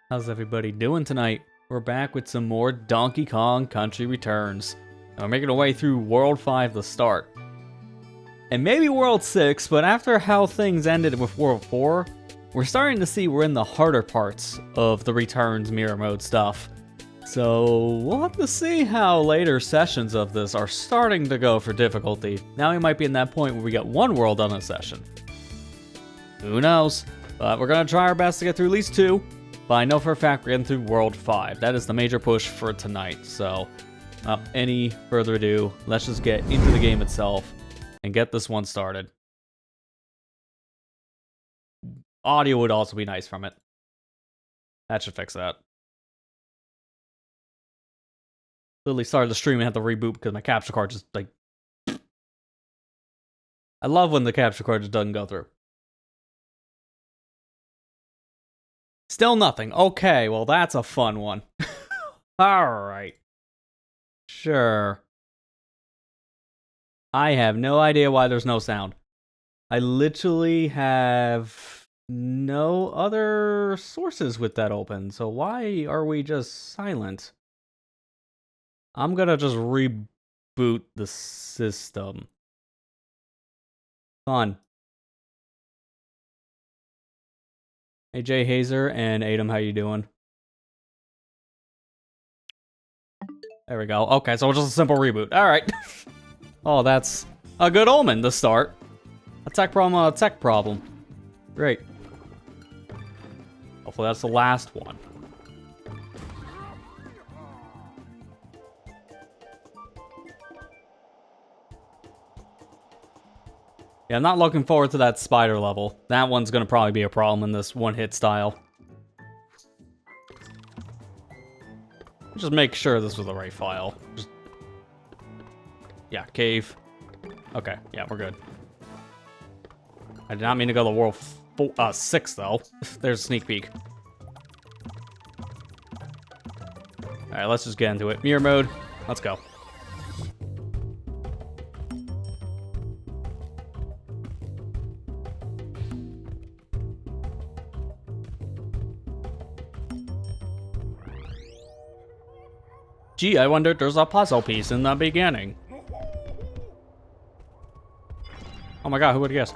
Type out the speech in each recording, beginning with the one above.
How's everybody doing tonight? We're back with some more Donkey Kong Country Returns. And we're making our way through World 5 to start. And maybe World 6, but after how things ended with World 4, we're starting to see we're in the harder parts of the Returns mirror mode stuff. So we'll have to see how later sessions of this are starting to go for difficulty. Now we might be in that point where we get one world on a session. Who knows? But we're going to try our best to get through at least 2. But I know for a fact we're getting through World 5. That is the major push for tonight. So, without any further ado, let's just get into the game itself and get this one started. Audio would also be nice from it. That should fix that. Literally started the stream and had to reboot because my capture card just like... I love when the capture card just doesn't go through. Still nothing. Okay, well that's a fun one. Alright. Sure. I have no idea why there's no sound. I literally have no other sources with that open, so why are we just silent? I'm gonna just reboot the system. Fun. Hey Jay Hazer and Adam, how you doing? There we go. Okay, so it's just a simple reboot. Alright. Oh, that's a good omen to start. A tech problem. Great. Hopefully that's the last one. Yeah, I'm not looking forward to that spider level. That one's gonna probably be a problem in this one-hit style. Just make sure this was the right file. Just... Yeah, cave. Okay, yeah, we're good. I did not mean to go to World 6, though. There's a sneak peek. Alright, let's just get into it. Mirror mode, let's go. Gee, I wonder if there's a puzzle piece in the beginning. Oh my god, who would have guessed?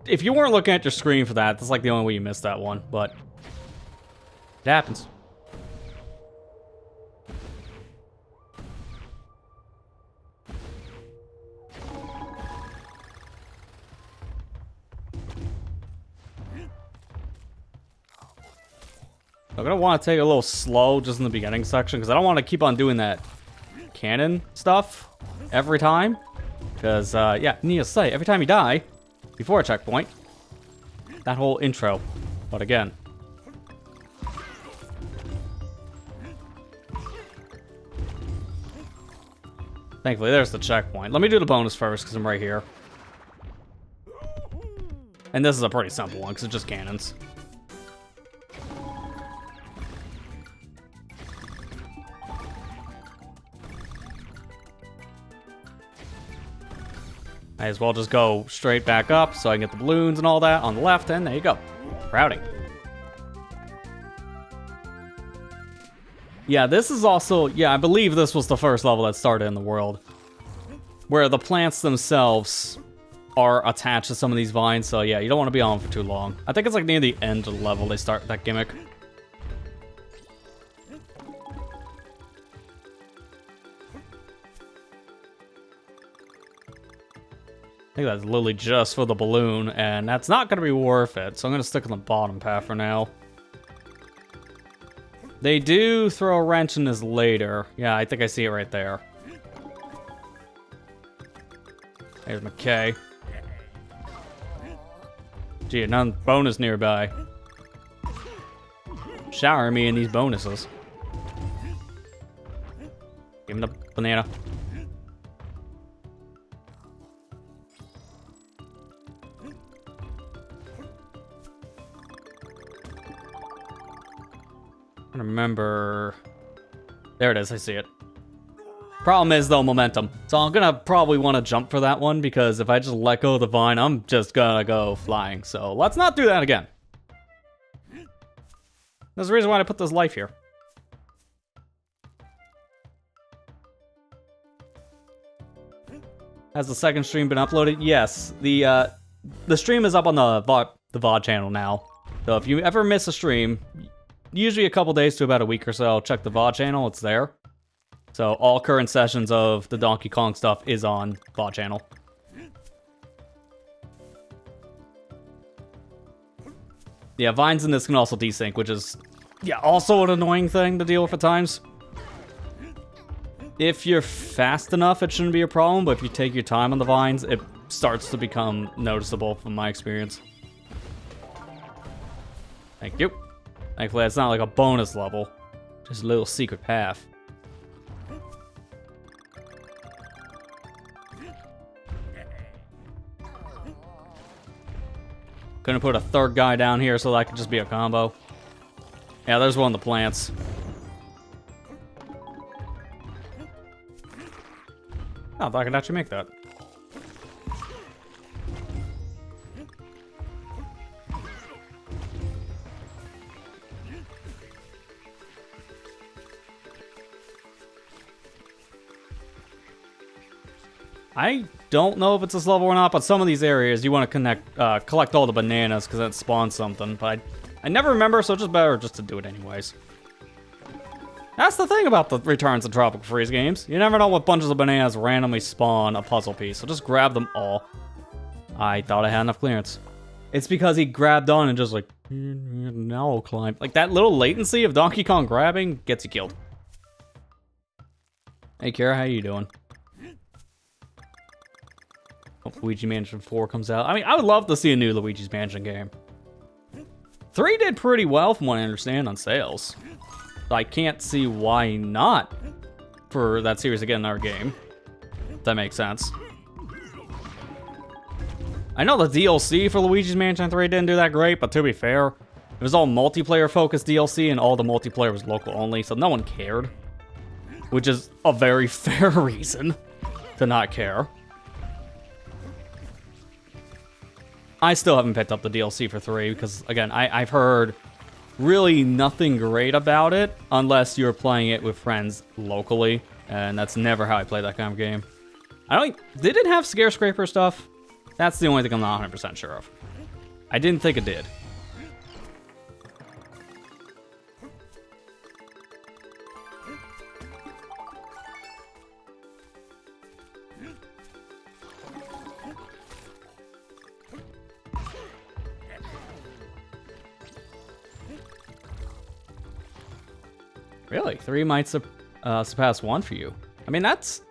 If you weren't looking at your screen for that, that's like the only way you missed that one, but it happens. I'm gonna want to take it a little slow just in the beginning section because I don't want to keep on doing that cannon stuff every time. Because, yeah, need to say, every time you die before a checkpoint, that whole intro. But again, thankfully, there's the checkpoint. Let me do the bonus first because I'm right here. And this is a pretty simple one because it's just cannons. Might as well just go straight back up so I can get the balloons and all that on the left, and there you go. Routing. Yeah, this is also, yeah, I believe this was the first level that started in the world. Where the plants themselves are attached to some of these vines, so yeah, you don't want to be on for too long. I think it's like near the end of the level they start that gimmick. I think that's literally just for the balloon, and that's not going to be worth it, so I'm going to stick on the bottom path for now. They do throw a wrench in this later. Yeah, I think I see it right there. There's McKay. Gee, none bonus nearby. Shower me in these bonuses. Give him the banana. I remember... There it is, I see it. Problem is, though, momentum. So I'm gonna probably want to jump for that one, because if I just let go of the vine, I'm just gonna go flying. So let's not do that again. There's a reason why I put this life here. Has the second stream been uploaded? Yes. The stream is up on the VOD channel now. So if you ever miss a stream, usually a couple days to about a week or so, check the VOD channel, it's there. So all current sessions of the Donkey Kong stuff is on VOD channel. Yeah, vines in this can also desync, which is, yeah, also an annoying thing to deal with at times. If you're fast enough, it shouldn't be a problem, but if you take your time on the vines, it starts to become noticeable from my experience. Thank you. Thankfully, it's not like a bonus level, just a little secret path. Couldn't put a third guy down here so that could just be a combo. Yeah, there's one of the plants. Oh, I thought I could actually make that. I don't know if it's this level or not, but some of these areas you want to collect all the bananas because that spawns something. But I never remember, so it's just better just to do it anyways. That's the thing about the Returns of Tropical Freeze games. You never know what bunches of bananas randomly spawn a puzzle piece, so just grab them all. I thought I had enough clearance. It's because he grabbed on and just like, now I'll climb. Like that little latency of Donkey Kong grabbing gets you killed. Hey Kara, how you doing? Oh, Luigi Mansion 4 comes out. I mean, I would love to see a new Luigi's Mansion game. 3 did pretty well from what I understand on sales. I can't see why not for that series to get another game. If that makes sense. I know the DLC for Luigi's Mansion 3 didn't do that great, but to be fair, it was all multiplayer-focused DLC and all the multiplayer was local only, so no one cared. Which is a very fair reason to not care. I still haven't picked up the DLC for 3 because, again, I've heard really nothing great about it unless you're playing it with friends locally, and that's never how I play that kind of game. Did it have Scare Scraper stuff? That's the only thing I'm not 100% sure of. I didn't think it did. Really? 3 might surpass 1 for you. I mean, that's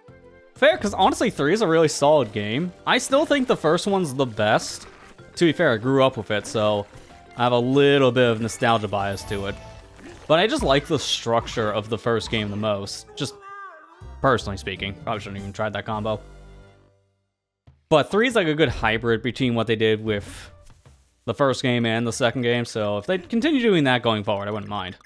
fair, because honestly, 3 is a really solid game. I still think the first one's the best. To be fair, I grew up with it, so I have a little bit of nostalgia bias to it. But I just like the structure of the first game the most. Just personally speaking. Probably shouldn't even tried that combo. But 3 is like a good hybrid between what they did with the first game and the second game, so if they continue doing that going forward, I wouldn't mind.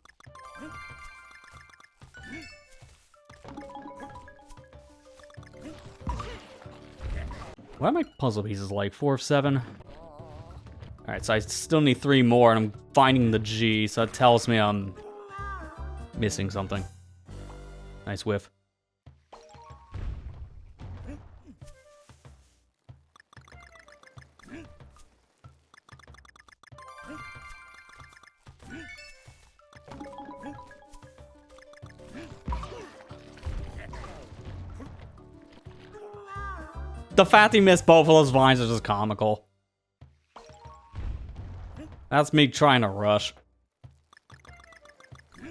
Why are my puzzle pieces like 4 of 7? Alright, so I still need 3 more, and I'm finding the G, so that tells me I'm missing something. Nice whiff. The fact he missed both of those vines is just comical. That's me trying to rush.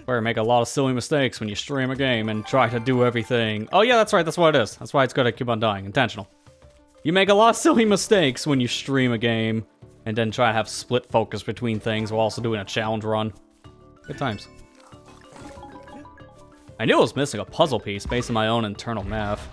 Where you make a lot of silly mistakes when you stream a game and try to do everything. Oh yeah, that's right, that's what it is. That's why it's good to keep on dying. Intentional. You make a lot of silly mistakes when you stream a game and then try to have split focus between things while also doing a challenge run. Good times. I knew I was missing a puzzle piece based on my own internal math.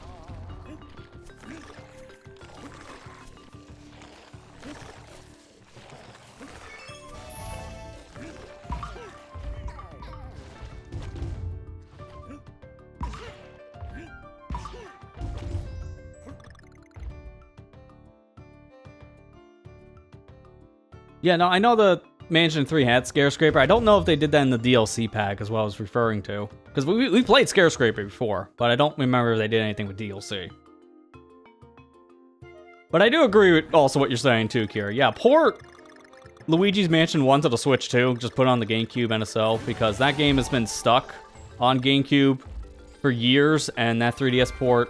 Yeah, no, I know the Mansion 3 had Scarescraper. I don't know if they did that in the DLC pack as well as referring to. Because we played Scarescraper before, but I don't remember if they did anything with DLC. But I do agree with also what you're saying too, Kira. Yeah, port Luigi's Mansion 1 to the Switch 2. Just put it on the GameCube NSL, because that game has been stuck on GameCube for years, and that 3DS port,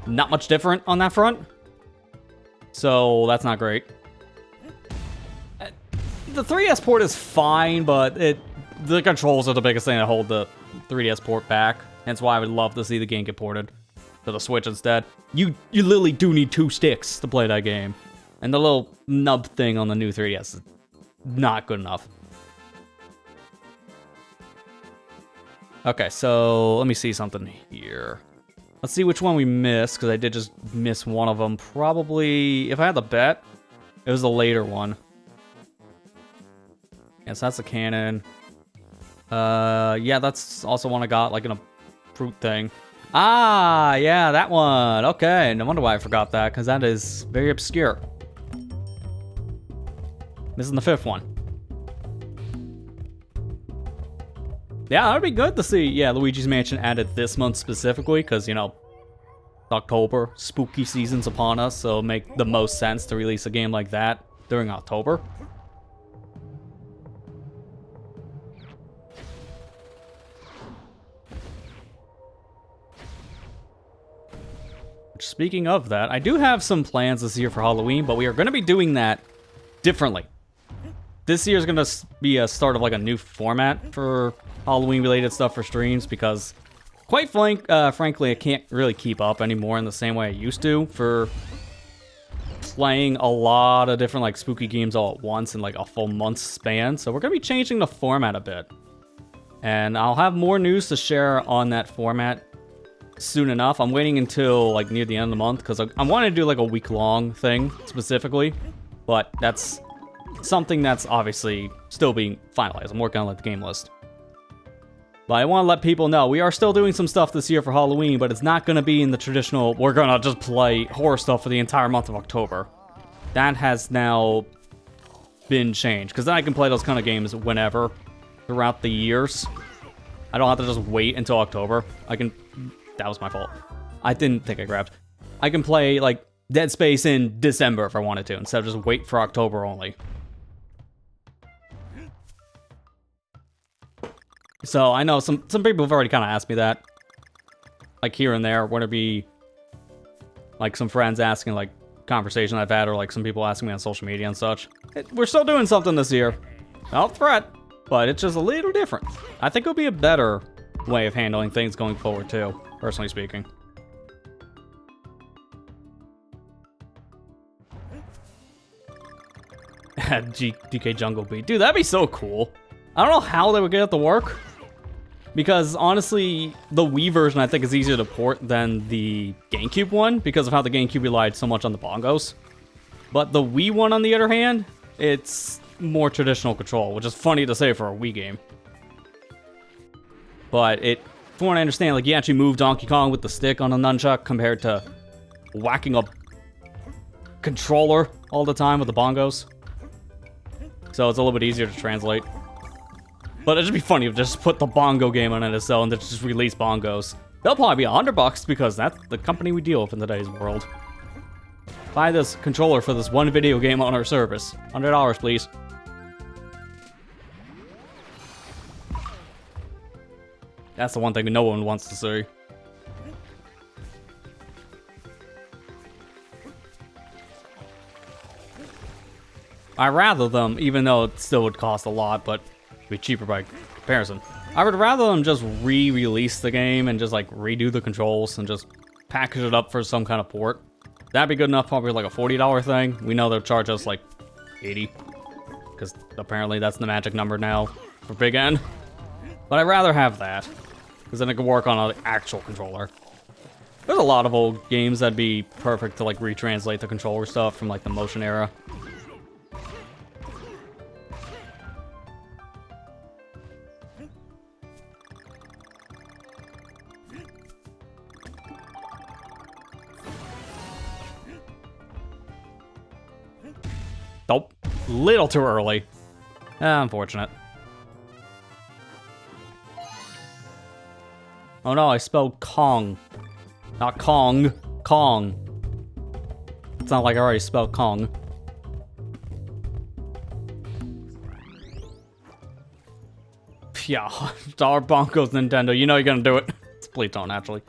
not much different on that front. So that's not great. The 3DS port is fine, but the controls are the biggest thing that hold the 3DS port back. Hence why I would love to see the game get ported to the Switch instead. You literally do need 2 sticks to play that game. And the little nub thing on the new 3DS is not good enough. Okay, so let me see something here. Let's see which one we missed, because I did just miss one of them. Probably, if I had to bet, it was the later one. Yes, that's a cannon. Yeah, that's also one I got, like in a fruit thing. Ah, yeah, that one. Okay, no wonder why I forgot that, because that is very obscure. This is the 5th one. Yeah, that'd be good to see, yeah, Luigi's Mansion added this month specifically, because, you know, October, spooky season's upon us, so it'll make the most sense to release a game like that during October. Speaking of that, I do have some plans this year for Halloween, but we are going to be doing that differently. This year is going to be a start of like a new format for Halloween-related stuff for streams, because quite frankly, I can't really keep up anymore in the same way I used to for playing a lot of different like spooky games all at once in like a full month's span. So we're going to be changing the format a bit. And I'll have more news to share on that format soon enough. I'm waiting until like near the end of the month, because I want to do like a week-long thing specifically, but that's something that's obviously still being finalized. I'm working on like the game list. But I want to let people know we are still doing some stuff this year for Halloween, but it's not going to be in the traditional, we're going to just play horror stuff for the entire month of October. That has now been changed, because then I can play those kind of games whenever throughout the years. I don't have to just wait until October. That was my fault. I didn't think I grabbed. I can play, like, Dead Space in December if I wanted to, instead of just wait for October only. So, I know some people have already kind of asked me that. Like, here and there, whether it be, like, some friends asking, like, conversation I've had, or, like, some people asking me on social media and such. We're still doing something this year. No threat, but it's just a little different. I think it'll be a better way of handling things going forward, too. Personally speaking. DK Jungle Beat. Dude, that'd be so cool. I don't know how they would get it to work. Because, honestly, the Wii version, I think, is easier to port than the GameCube one, because of how the GameCube relied so much on the bongos. But the Wii one, on the other hand, it's more traditional control, which is funny to say for a Wii game. But from what I understand, like, you actually move Donkey Kong with the stick on a nunchuck compared to whacking a controller all the time with the bongos. So it's a little bit easier to translate. But it'd just be funny if just put the bongo game on NSL and just release bongos. They'll probably be $100 because that's the company we deal with in today's world. Buy this controller for this one video game on our service. $100, please. That's the one thing no one wants to see. I'd rather them, even though it still would cost a lot, but it'd be cheaper by comparison. I would rather them just re-release the game and just like redo the controls and just package it up for some kind of port. That'd be good enough, probably like a $40 thing. We know they'll charge us like $80, because apparently that's the magic number now for Big N. But I'd rather have that, because then it could work on an actual controller. There's a lot of old games that'd be perfect to like retranslate the controller stuff from like the motion era. Nope. Little too early. Unfortunate. Oh no, I spelled Kong. Not Kong. Kong. It's not like I already spelled Kong. Yeah, Dollar Bonkos Nintendo. You know you're gonna do it. It's Playtone, actually.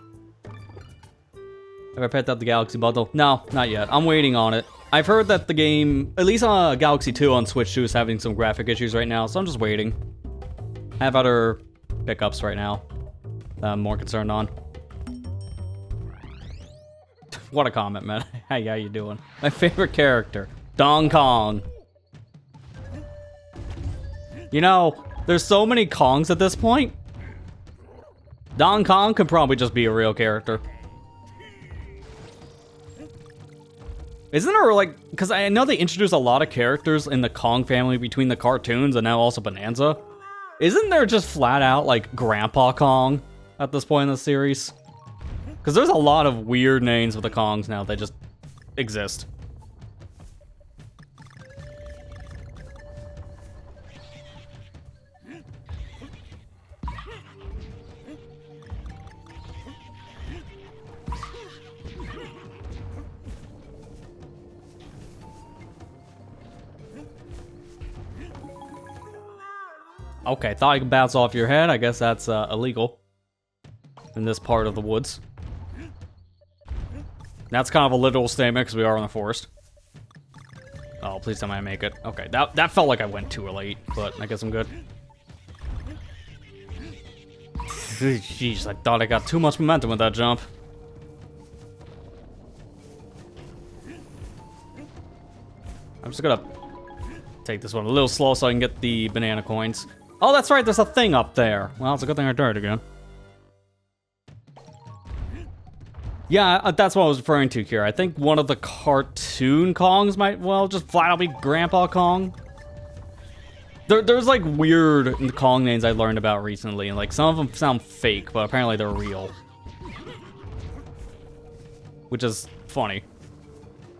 Have I picked up the Galaxy Bundle? No, not yet. I'm waiting on it. I've heard that the game, at least on Galaxy 2 on Switch 2, is having some graphic issues right now, so I'm just waiting. I have other pickups right now that I'm more concerned on. What a comment, man. Hey, how you doing? My favorite character, Donkey Kong. You know, there's so many Kongs at this point. Donkey Kong could probably just be a real character. Isn't there, like, because I know they introduced a lot of characters in the Kong family between the cartoons and now also Bonanza. Isn't there just flat out, like, Grandpa Kong at this point in the series? Because there's a lot of weird names for the Kongs now that just exist. Okay, thought you could bounce off your head. I guess that's illegal in this part of the woods. That's kind of a literal statement because we are in the forest. Oh, please tell me I make it. Okay, that felt like I went too late, but I guess I'm good. Jeez, I thought I got too much momentum with that jump. I'm just gonna take this one a little slow so I can get the banana coins. Oh, that's right, there's a thing up there. Well, it's a good thing I died again. Yeah, that's what I was referring to here. I think one of the cartoon Kongs might, well, just flat out be Grandpa Kong. There's like weird Kong names I learned about recently, and like some of them sound fake, but apparently they're real. Which is funny.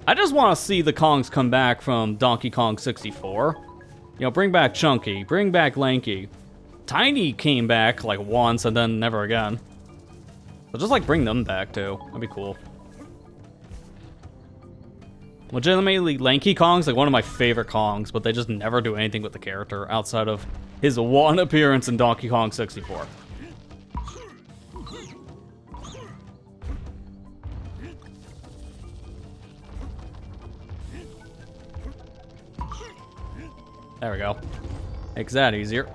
I just want to see the Kongs come back from Donkey Kong 64. You know, bring back Chunky, bring back Lanky. Tiny came back like once and then never again. So just like bring them back too. That'd be cool. Legitimately, Lanky Kong's like one of my favorite Kongs, but they just never do anything with the character outside of his one appearance in Donkey Kong 64. There we go. Makes that easier.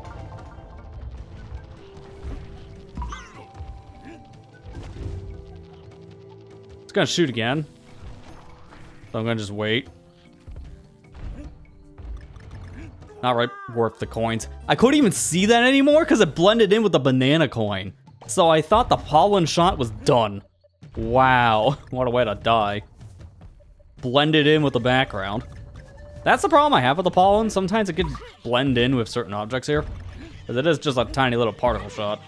It's gonna shoot again. So I'm gonna just wait. Not right worth the coins. I couldn't even see that anymore because it blended in with the banana coin. So I thought the pollen shot was done. Wow, what a way to die. Blended in with the background. That's the problem I have with the pollen. Sometimes it can blend in with certain objects here. Because it is just a tiny little particle shot.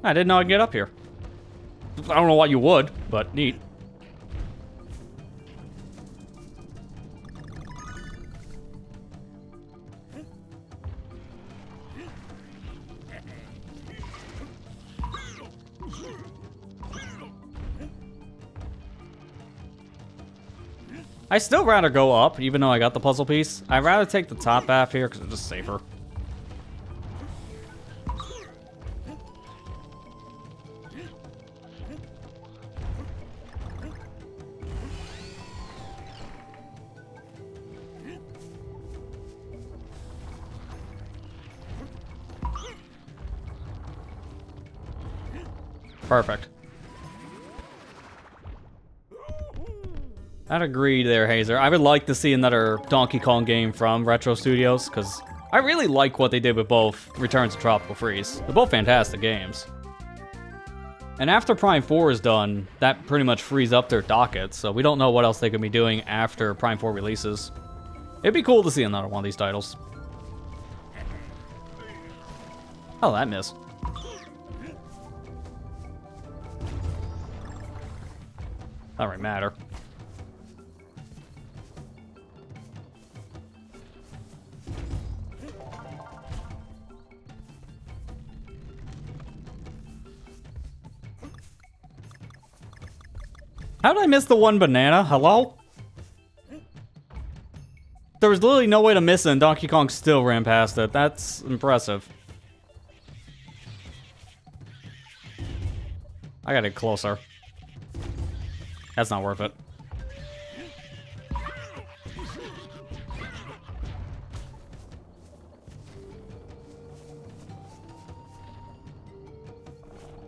I didn't know I'd get up here. I don't know why you would, but neat. I still rather go up, even though I got the puzzle piece. I'd rather take the top half here because it's just safer. Perfect. I'd agree there, Hazer. I would like to see another Donkey Kong game from Retro Studios, because I really like what they did with both Returns to Tropical Freeze. They're both fantastic games. And after Prime 4 is done, that pretty much frees up their docket, so we don't know what else they could be doing after Prime 4 releases. It'd be cool to see another one of these titles. Oh, that missed. Not really matter. How did I miss the one banana? Hello? There was literally no way to miss it, and Donkey Kong still ran past it. That's impressive. I gotta get closer. That's not worth it.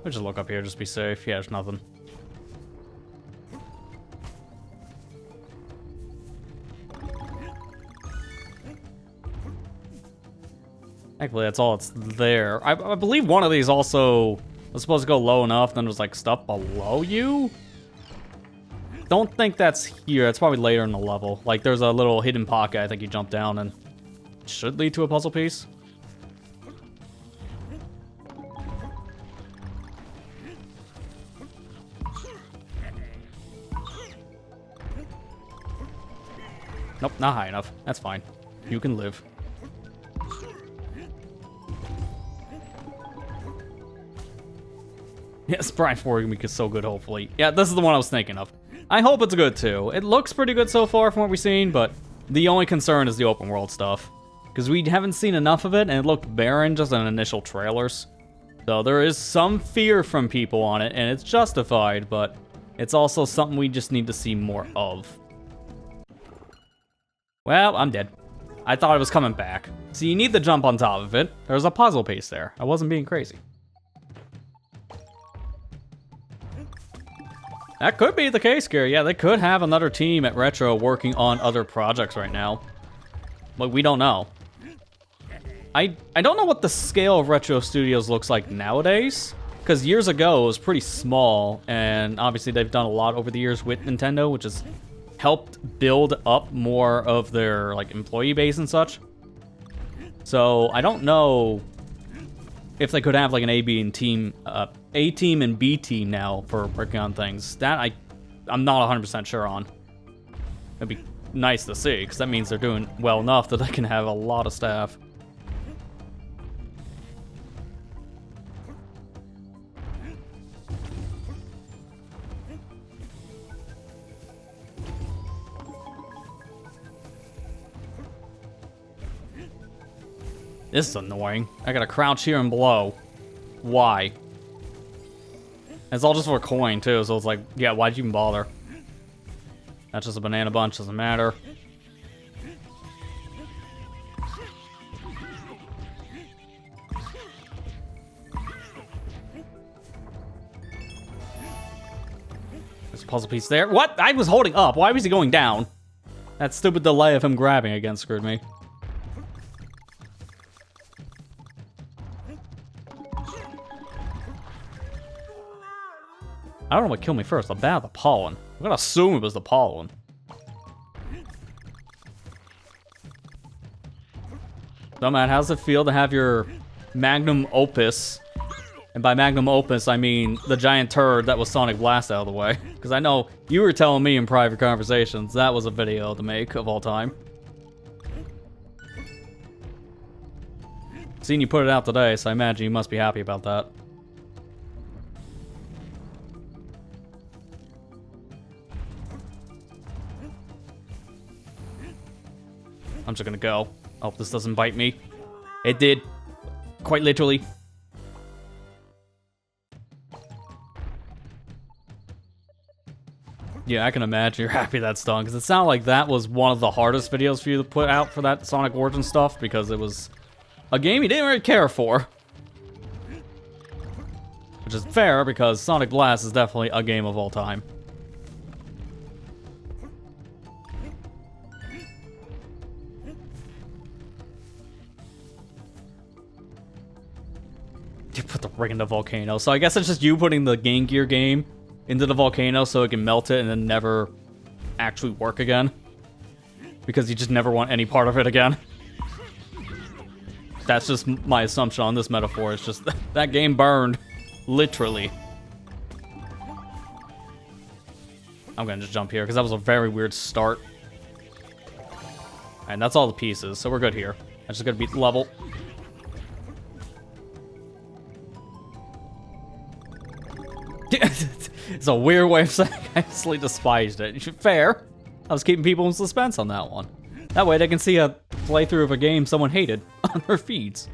I'll just look up here, just be safe. Yeah, there's nothing. Thankfully, that's all it's there. I believe one of these also was supposed to go low enough, then there's like stuff below you? Don't think that's here. It's probably later in the level. Like, there's a little hidden pocket I think you jump down and it should lead to a puzzle piece. Nope, not high enough. That's fine. You can live. Yes, Brian 4 is so good, hopefully. Yeah, this is the one I was thinking of. I hope it's good, too. It looks pretty good so far from what we've seen, but the only concern is the open world stuff. Because we haven't seen enough of it, and it looked barren just in initial trailers. So there is some fear from people on it, and it's justified, but it's also something we just need to see more of. Well, I'm dead. I thought it was coming back. So you need to jump on top of it. There's a puzzle piece there. I wasn't being crazy. That could be the case, Gary. Yeah, they could have another team at Retro working on other projects right now. But we don't know. I don't know what the scale of Retro Studios looks like nowadays. Because years ago, it was pretty small. And obviously, they've done a lot over the years with Nintendo, which has helped build up more of their like employee base and such. So I don't know if they could have like an A team and B team now for working on things. That I'm not 100% sure on. It'd be nice to see, because that means they're doing well enough that they can have a lot of staff. This is annoying. I gotta crouch here and blow. Why? It's all just for a coin, too, so it's like, yeah, why'd you even bother? That's just a banana bunch, doesn't matter. There's a puzzle piece there. What? I was holding up. Why was he going down? That stupid delay of him grabbing again screwed me. I don't know what killed me first, the bat or the pollen. I'm gonna assume it was the pollen. So, man, how's it feel to have your magnum opus? And by magnum opus, I mean the giant turd that was Sonic Blast out of the way. Because I know you were telling me in private conversations that was a video to make of all time. Seeing you put it out today, so I imagine you must be happy about that. I'm just gonna go. Hope this doesn't bite me. It did. Quite literally. Yeah, I can imagine you're happy that stung, because it sounded like that was one of the hardest videos for you to put out for that Sonic Origin stuff, because it was a game you didn't really care for. Which is fair, because Sonic Blast is definitely a game of all time. You put the ring in the volcano. So I guess it's just you putting the Game Gear game into the volcano so it can melt it and then never actually work again. Because you just never want any part of it again. That's just my assumption on this metaphor. It's just that game burned. Literally. I'm gonna just jump here, because that was a very weird start. And that's all the pieces, so we're good here. I just gotta beat the level. It's a weird way of saying I absolutely despised it. Fair. I was keeping people in suspense on that one. That way they can see a playthrough of a game someone hated on their feeds.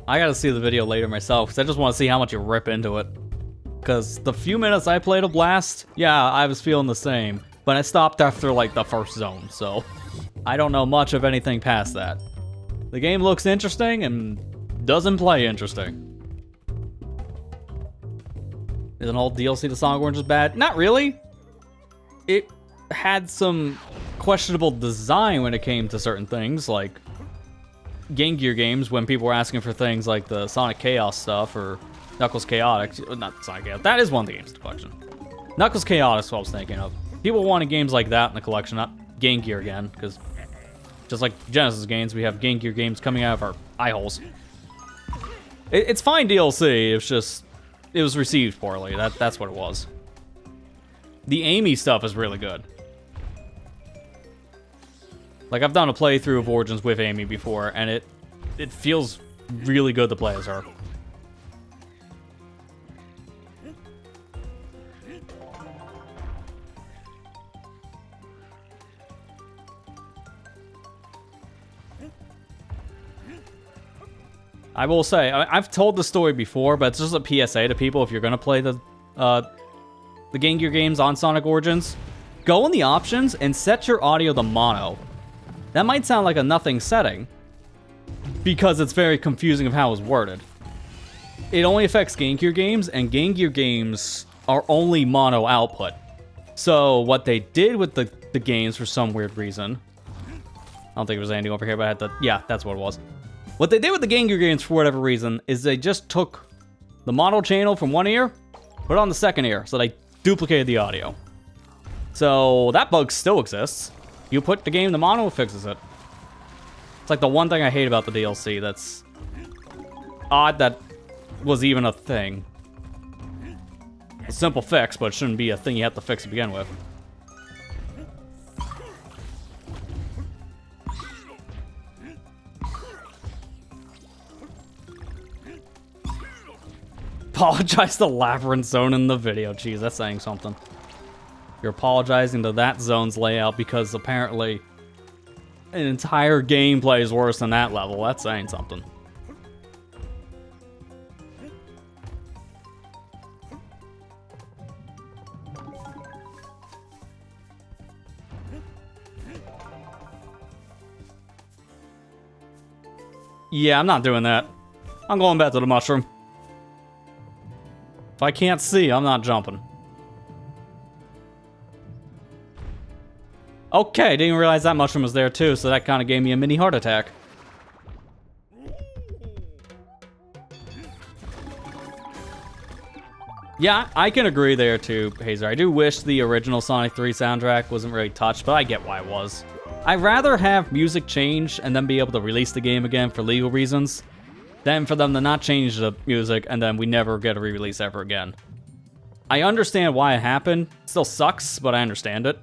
I gotta see the video later myself, because I just want to see how much you rip into it. Because the few minutes I played of Blast, yeah, I was feeling the same. But I stopped after, like, the first zone, so I don't know much of anything past that. The game looks interesting and doesn't play interesting. Is an old DLC to Sonic Orange bad? Not really. It had some questionable design when it came to certain things, like Game Gear games, when people were asking for things like the Sonic Chaos stuff or Knuckles Chaotix. Not Sonic Chaos. That is one of the games in the collection. Knuckles Chaotix is what I was thinking of. People wanted games like that in the collection, not Game Gear again, because just like Genesis games, we have Game Gear games coming out of our eye holes. It's fine DLC, it's just, it was received poorly. That's what it was. The Amy stuff is really good. Like, I've done a playthrough of Origins with Amy before, and it feels really good to play as her. I will say, I've told the story before, but it's just a PSA to people if you're going to play the Game Gear games on Sonic Origins. Go in the options and set your audio to mono. That might sound like a nothing setting, because it's very confusing of how it was worded. It only affects Game Gear games, and Game Gear games are only mono output. So what they did with the games for some weird reason, I don't think it was anything over here, but I had to, yeah, that's what it was. What they did with the Game Gear games, for whatever reason, is they just took the mono channel from one ear, put it on the second ear, so they duplicated the audio. So that bug still exists. You put the game to mono, it fixes it. It's like the one thing I hate about the DLC that's odd that was even a thing. A simple fix, but it shouldn't be a thing you have to fix to begin with. Apologize to Labyrinth Zone in the video. Jeez, that's saying something. You're apologizing to that zone's layout because apparently an entire game plays worse than that level. That's saying something. Yeah, I'm not doing that. I'm going back to the mushroom. If I can't see, I'm not jumping. Okay, didn't realize that mushroom was there too, so that kind of gave me a mini heart attack. Yeah, I can agree there too, Hazer. I do wish the original Sonic 3 soundtrack wasn't really touched, but I get why it was. I'd rather have music change and then be able to release the game again for legal reasons than for them to not change the music and then we never get a re-release ever again. I understand why it happened. It still sucks, but I understand it.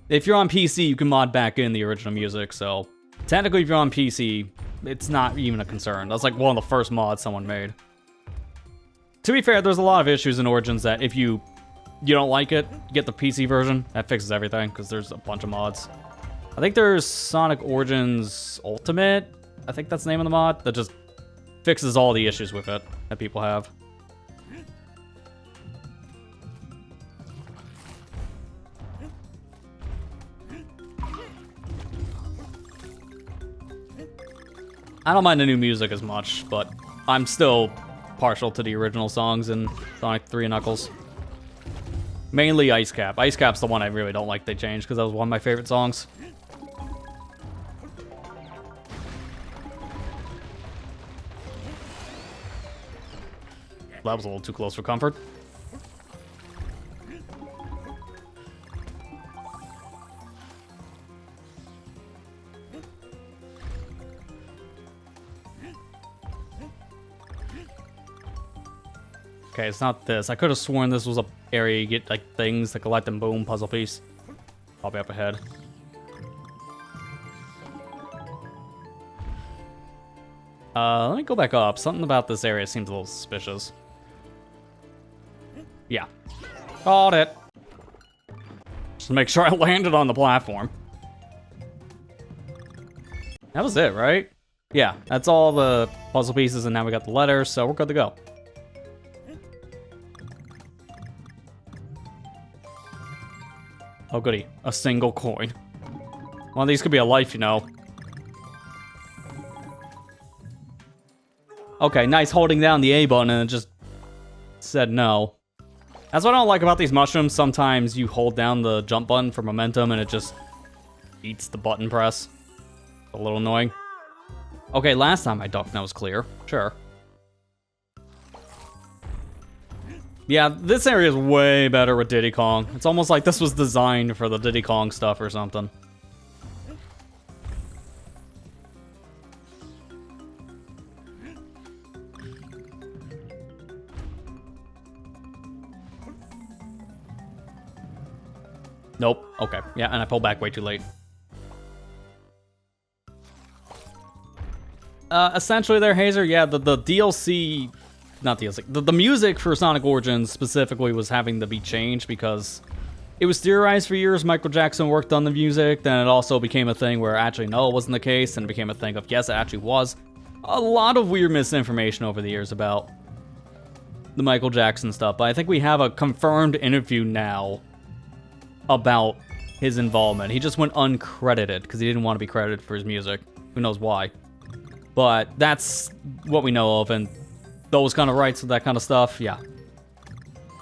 If you're on PC, you can mod back in the original music, so technically if you're on PC, it's not even a concern. That's like one of the first mods someone made. To be fair, there's a lot of issues in Origins that if you don't like it, get the PC version. That fixes everything, because there's a bunch of mods. I think there's Sonic Origins Ultimate. I think that's the name of the mod. That just fixes all the issues with it that people have. I don't mind the new music as much, but I'm still partial to the original songs in Sonic 3 and Knuckles. Mainly Ice Cap. Ice Cap's the one I really don't like they changed, because that was one of my favorite songs. That was a little too close for comfort. Okay, it's not this. I could have sworn this was a area you get, like, things, like a Light and Boom puzzle piece. Probably up ahead. Let me go back up. Something about this area seems a little suspicious. Yeah. Called it. Just to make sure I landed on the platform. That was it, right? Yeah, that's all the puzzle pieces, and now we got the letters, so we're good to go. Oh, goody. A single coin. One of these could be a life, you know. Okay, nice holding down the A button and it just said no. That's what I don't like about these mushrooms. Sometimes you hold down the jump button for momentum and it just eats the button press. A little annoying. Okay, last time I ducked and that was clear. Sure. Yeah, this area is way better with Diddy Kong. It's almost like this was designed for the Diddy Kong stuff or something. Nope. Okay. Yeah, and I pulled back way too late. Essentially there, Hazer, yeah, the DLC... Not DLC. The music for Sonic Origins specifically was having to be changed because it was theorized for years Michael Jackson worked on the music, then it also became a thing where actually no, it wasn't the case, and it became a thing of yes, it actually was. A lot of weird misinformation over the years about the Michael Jackson stuff, but I think we have a confirmed interview now about his involvement. He just went uncredited because he didn't want to be credited for his music. Who knows why? But that's what we know of, and those kind of rights and that kind of stuff, yeah.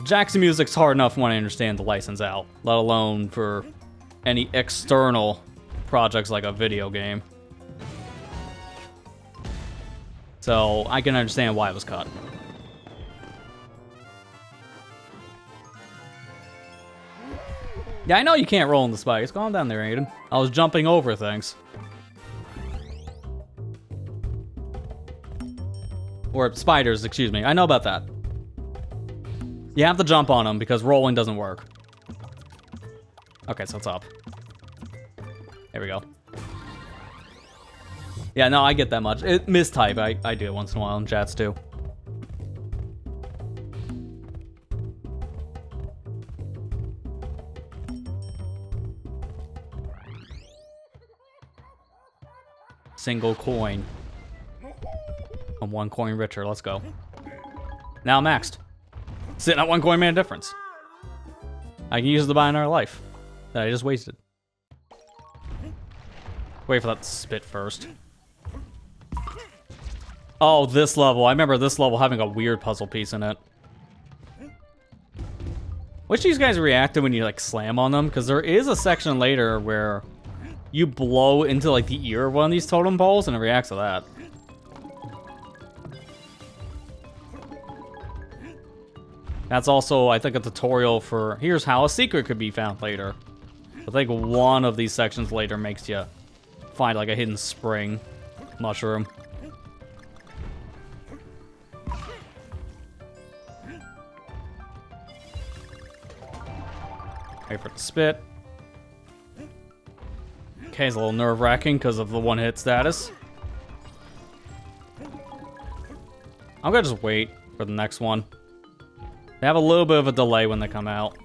Jackson music's hard enough when I understand the license out, let alone for any external projects like a video game. So I can understand why it was cut. Yeah, I know you can't roll in the spikes. Calm down there, Aiden. I was jumping over things. Or spiders, excuse me. I know about that. You have to jump on them because rolling doesn't work. Okay, so it's up. There we go. Yeah, no, I get that much. Mistype, I do it once in a while in chats too. Single coin. I'm 1 coin richer, let's go. Now I'm maxed. Sitting at 1 coin man difference. I can use the buy another life that I just wasted. Wait for that spit first. Oh, this level. I remember this level having a weird puzzle piece in it. Which these guys reacted when you like slam on them, because there is a section later where you blow into like the ear of one of these totem poles and it reacts to that. That's also, I think, a tutorial for here's how a secret could be found later. I think one of these sections later makes you find like a hidden spring mushroom. Wait for it to spit. Okay, it's a little nerve-wracking because of the one-hit status. I'm gonna just wait for the next one. They have a little bit of a delay when they come out.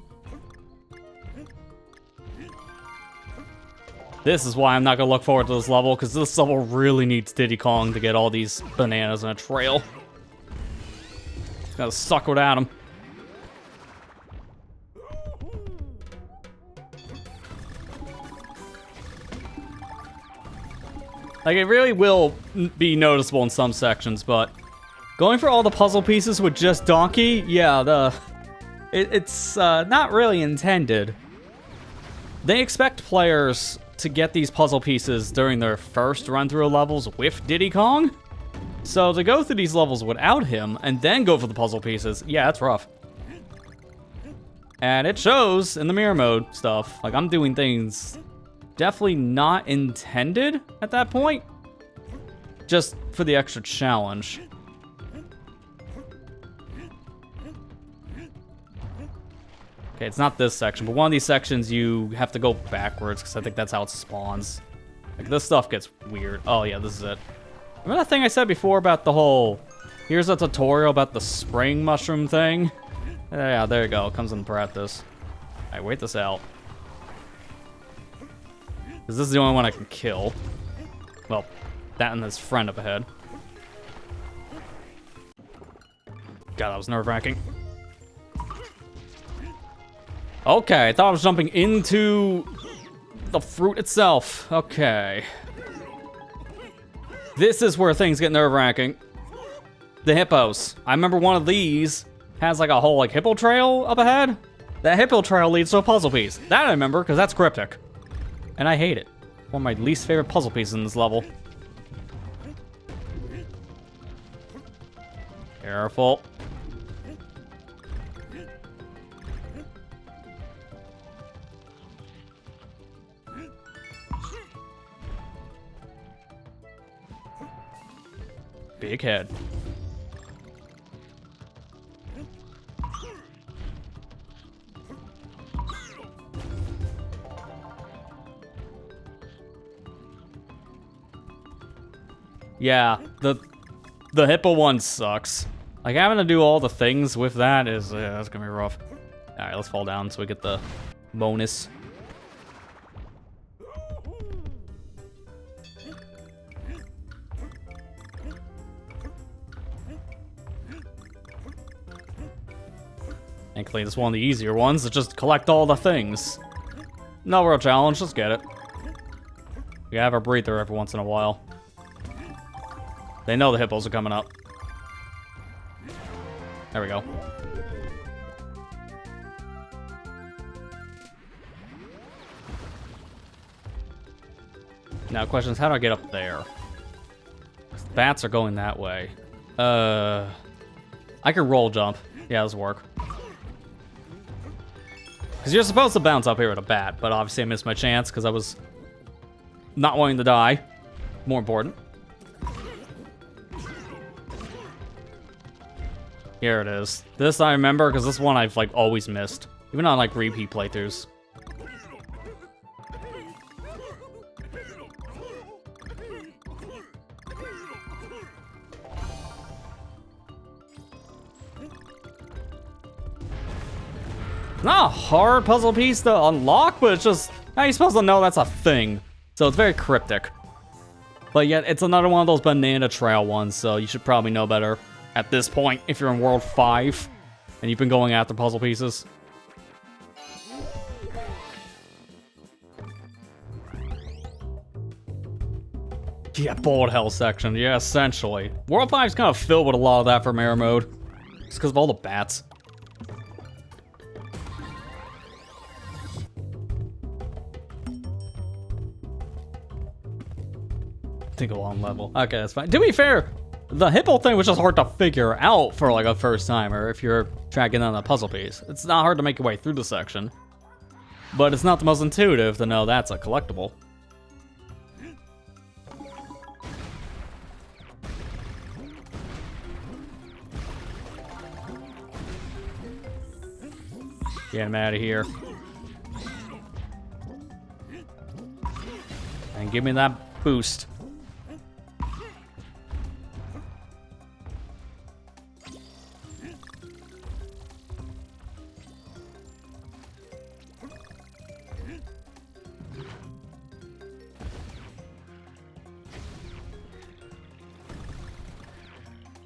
This is why I'm not gonna look forward to this level, because this level really needs Diddy Kong to get all these bananas in a trail. Gotta suck without him. Like, it really will be noticeable in some sections, but going for all the puzzle pieces with just Donkey, yeah, it's not really intended. They expect players to get these puzzle pieces during their first run-through levels with Diddy Kong. So to go through these levels without him and then go for the puzzle pieces, yeah, that's rough. And it shows in the mirror mode stuff. Like, I'm doing things definitely not intended at that point, just for the extra challenge. Okay, it's not this section, but one of these sections you have to go backwards because I think that's how it spawns. Like, this stuff gets weird. Oh, yeah, this is it. Remember that thing I said before about the whole... Here's a tutorial about the spring mushroom thing? Yeah, there you go. It comes in practice. Alright, wait this out. Because this is the only one I can kill. Well, that and his friend up ahead. God, that was nerve-wracking. Okay, I thought I was jumping into the fruit itself. Okay. This is where things get nerve-wracking. The hippos. I remember one of these has like a whole like hippo trail up ahead. That hippo trail leads to a puzzle piece. That I remember, because that's cryptic. And I hate it. One of my least favorite puzzle pieces in this level. Careful. Big head. Yeah, the hippo one sucks. Like, having to do all the things with that is, that's gonna be rough. Alright, let's fall down so we get the bonus. Thankfully, this is one of the easier ones to just collect all the things. No real challenge, just get it. We have our breather every once in a while. They know the hippos are coming up. There we go. Now, question is, how do I get up there? The bats are going that way. I can roll jump. Yeah, this will work. Because you're supposed to bounce up here with a bat, but obviously I missed my chance because I was not wanting to die. More important. Here it is. This I remember because this one I've like always missed. Even on like repeat playthroughs. Not a hard puzzle piece to unlock, but it's just, how are you supposed to know that's a thing? So it's very cryptic. But yet, it's another one of those banana trail ones, so you should probably know better at this point if you're in World 5 and you've been going after puzzle pieces. Yeah, bullet hell section, yeah, essentially. World 5 is kind of filled with a lot of that for mirror mode. It's because of all the bats. Think along level. Okay, that's fine. To be fair, the hippo thing was just hard to figure out for like a first timer if you're tracking down a puzzle piece. It's not hard to make your way through the section, but it's not the most intuitive to know that's a collectible. Get him out of here. And give me that boost.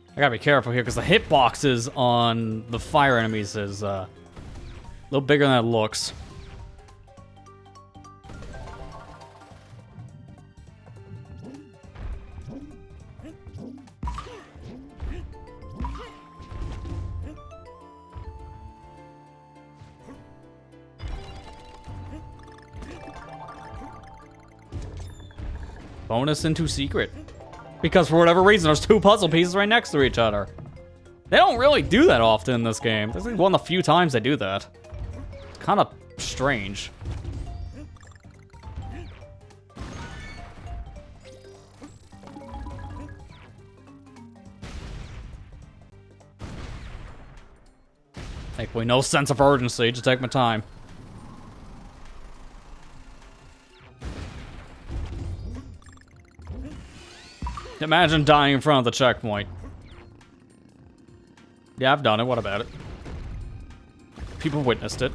I gotta be careful here because the hitboxes on the fire enemies is a little bigger than it looks. Bonus into secret. Because for whatever reason, there's two puzzle pieces right next to each other. They don't really do that often in this game. This is one of the few times they do that. It's kind of strange. Thankfully, no sense of urgency. Just take my time. Imagine dying in front of the checkpoint. Yeah, I've done it. What about it? People witnessed it.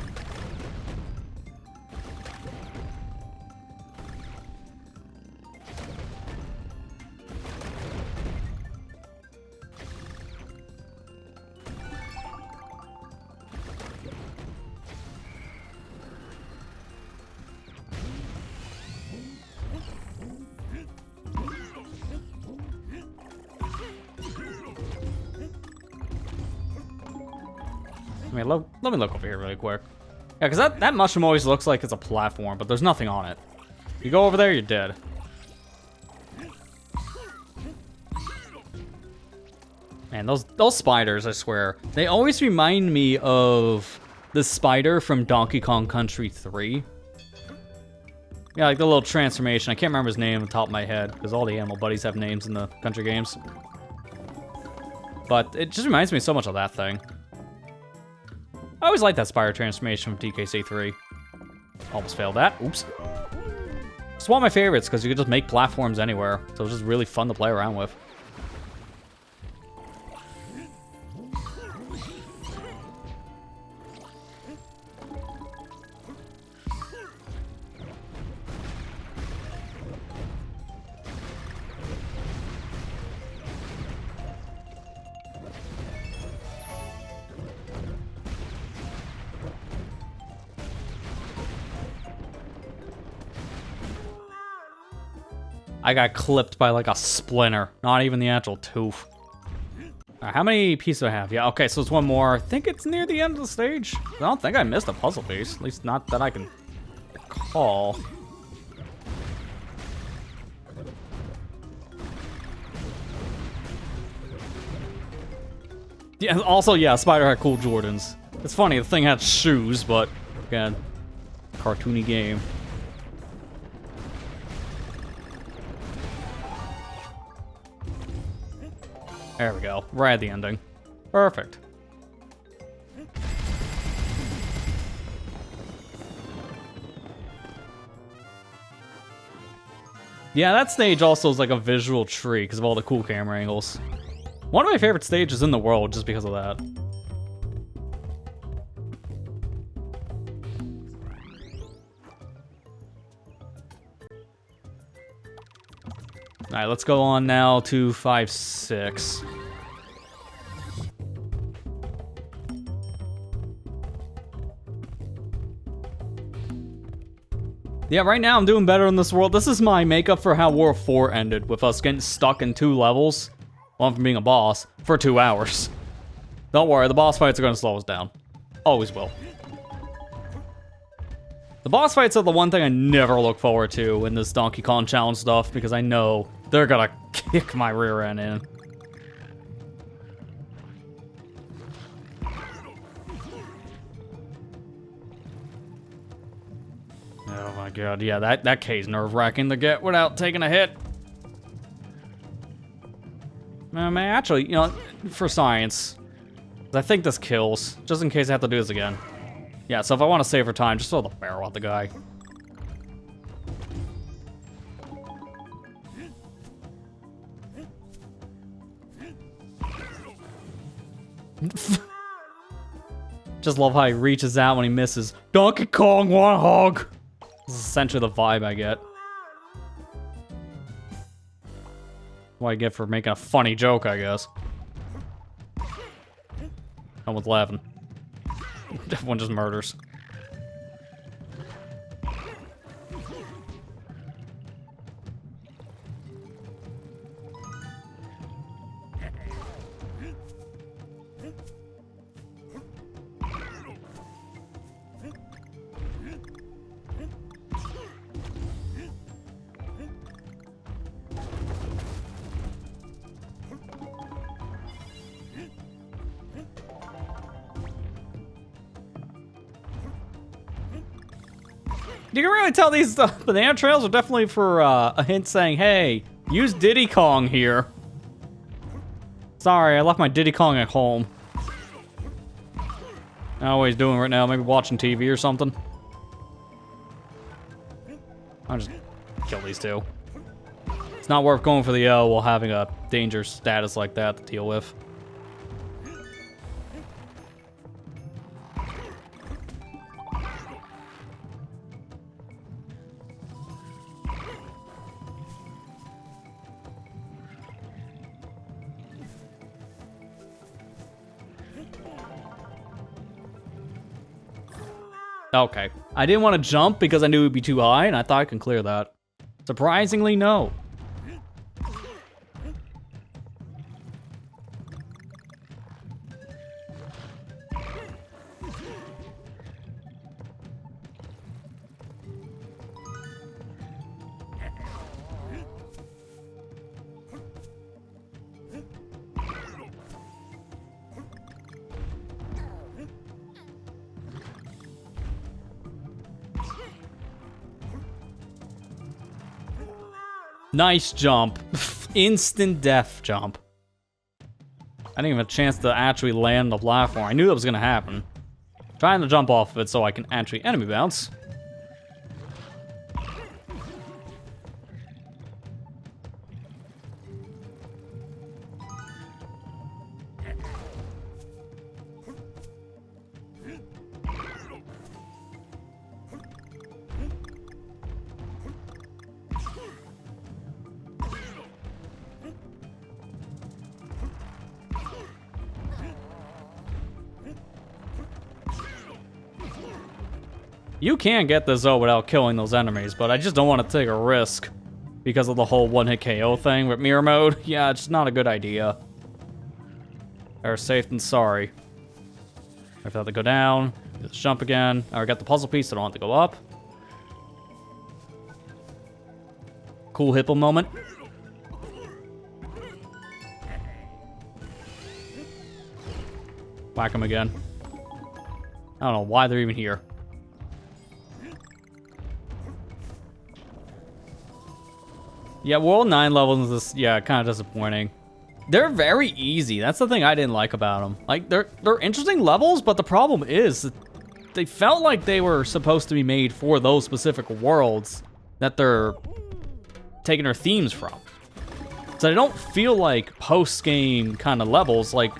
I mean, let me look over here really quick. Yeah, because that mushroom always looks like it's a platform, but there's nothing on it. You go over there, you're dead. Man, those spiders, I swear. They always remind me of the spider from Donkey Kong Country 3. Yeah, like the little transformation. I can't remember his name on the top of my head, because all the animal buddies have names in the country games. But it just reminds me so much of that thing. I always like that spider transformation from DKC 3. Almost failed that. Oops. It's one of my favorites because you can just make platforms anywhere. So it's just really fun to play around with. I got clipped by like a splinter, not even the actual tooth. Right, how many pieces do I have? Yeah, okay, so it's one more. I think it's near the end of the stage. I don't think I missed a puzzle piece, at least not that I can recall. Yeah, also, yeah, Spider had cool Jordans. It's funny, the thing had shoes, but again, cartoony game. There we go. Right at the ending. Perfect. Yeah, that stage also is like a visual treat because of all the cool camera angles. One of my favorite stages in the world just because of that. Alright, let's go on now to 5, 6. Yeah, right now I'm doing better in this world. This is my makeup for how World 4 ended, with us getting stuck in 2 levels, one from being a boss, for 2 hours. Don't worry, the boss fights are going to slow us down. Always will. The boss fights are the one thing I never look forward to in this Donkey Kong Challenge stuff, because I know they're gonna kick my rear end in. Oh my god, yeah, that K's nerve-wracking to get without taking a hit. Man, actually, you know, for science, I think this kills, just in case I have to do this again. Yeah, so if I want to save for time, just throw the barrel at the guy. Just love how he reaches out when he misses. Donkey Kong, one hog! This is essentially the vibe I get. What I get for making a funny joke, I guess. No one's laughing. Everyone just murders. You can really tell these banana trails are definitely for a hint saying, hey, use Diddy Kong here. Sorry, I left my Diddy Kong at home. I don't know what he's doing right now. Maybe watching TV or something. I'll just kill these two. It's not worth going for the L while having a danger status like that to deal with. Okay. I didn't want to jump because I knew it would be too high, and I thought I can clear that. Surprisingly, no. Nice jump. Instant death jump. I didn't even have a chance to actually land the platform. I knew that was gonna happen. Trying to jump off of it so I can actually enemy bounce. You can get this though without killing those enemies, but I just don't want to take a risk because of the whole one-hit KO thing with mirror mode. Yeah, it's not a good idea. Better safe than sorry. If I have to go down, just jump again. I got the puzzle piece, so I don't have to go up. Cool hippo moment. Whack him again. I don't know why they're even here. Yeah, World 9 levels is, yeah, kind of disappointing. They're very easy. That's the thing I didn't like about them. Like, they're interesting levels, but the problem is that they felt like they were supposed to be made for those specific worlds that they're taking their themes from. So they don't feel like post-game kind of levels like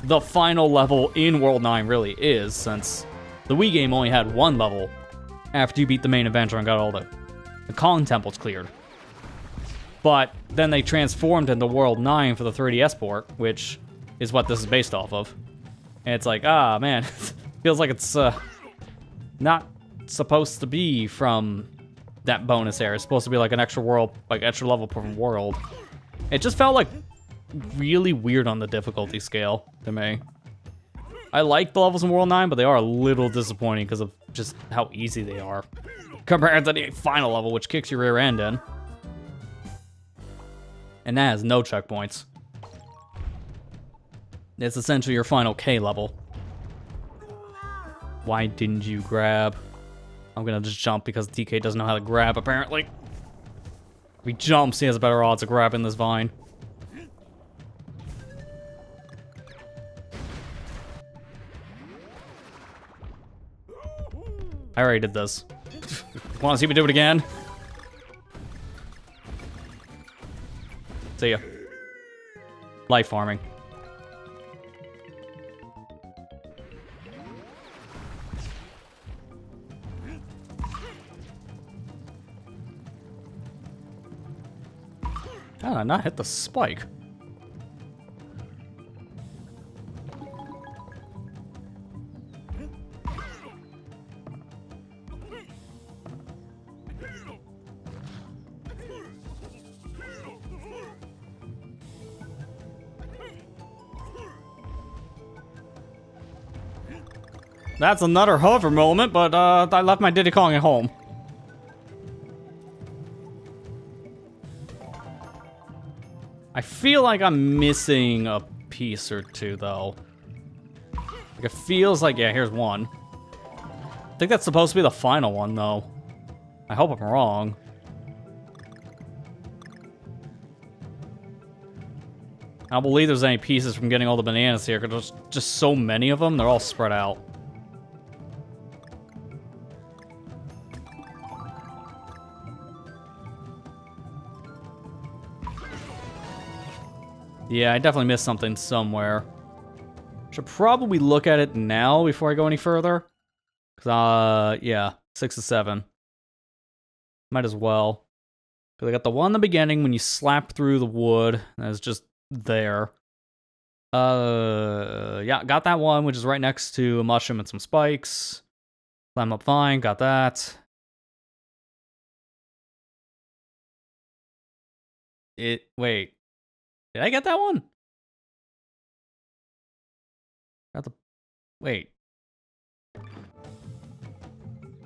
the final level in World 9 really is, since the Wii game only had one level after you beat the main adventure and got all the Kong temples cleared. But then they transformed into World 9 for the 3DS port, which is what this is based off of. And it's like, ah, man, feels like it's not supposed to be from that bonus area. It's supposed to be like an extra world, like extra level per world. It just felt like really weird on the difficulty scale to me. I like the levels in World 9, but they are a little disappointing because of just how easy they are compared to the final level, which kicks your rear end in. And that has no checkpoints. It's essentially your final K level. Why didn't you grab? I'm gonna just jump because TK doesn't know how to grab, apparently. If he jumps, he has better odds of grabbing this vine. I already did this. Want to see me do it again? See ya. Life farming. How did I not hit the spike? That's another hover moment, but I left my Diddy Kong at home. I feel like I'm missing a piece or two, though. Like, it feels like, yeah, here's one. I think that's supposed to be the final one, though. I hope I'm wrong. I don't believe there's any pieces from getting all the bananas here, because there's just so many of them, they're all spread out. Yeah, I definitely missed something somewhere. Should probably look at it now before I go any further. Cause, yeah, 6 to 7. Might as well. Cause I got the one in the beginning when you slap through the wood, and it's just there. Yeah, got that one, which is right next to a mushroom and some spikes. Climb up fine, got that. Wait. Did I get that one? Wait. I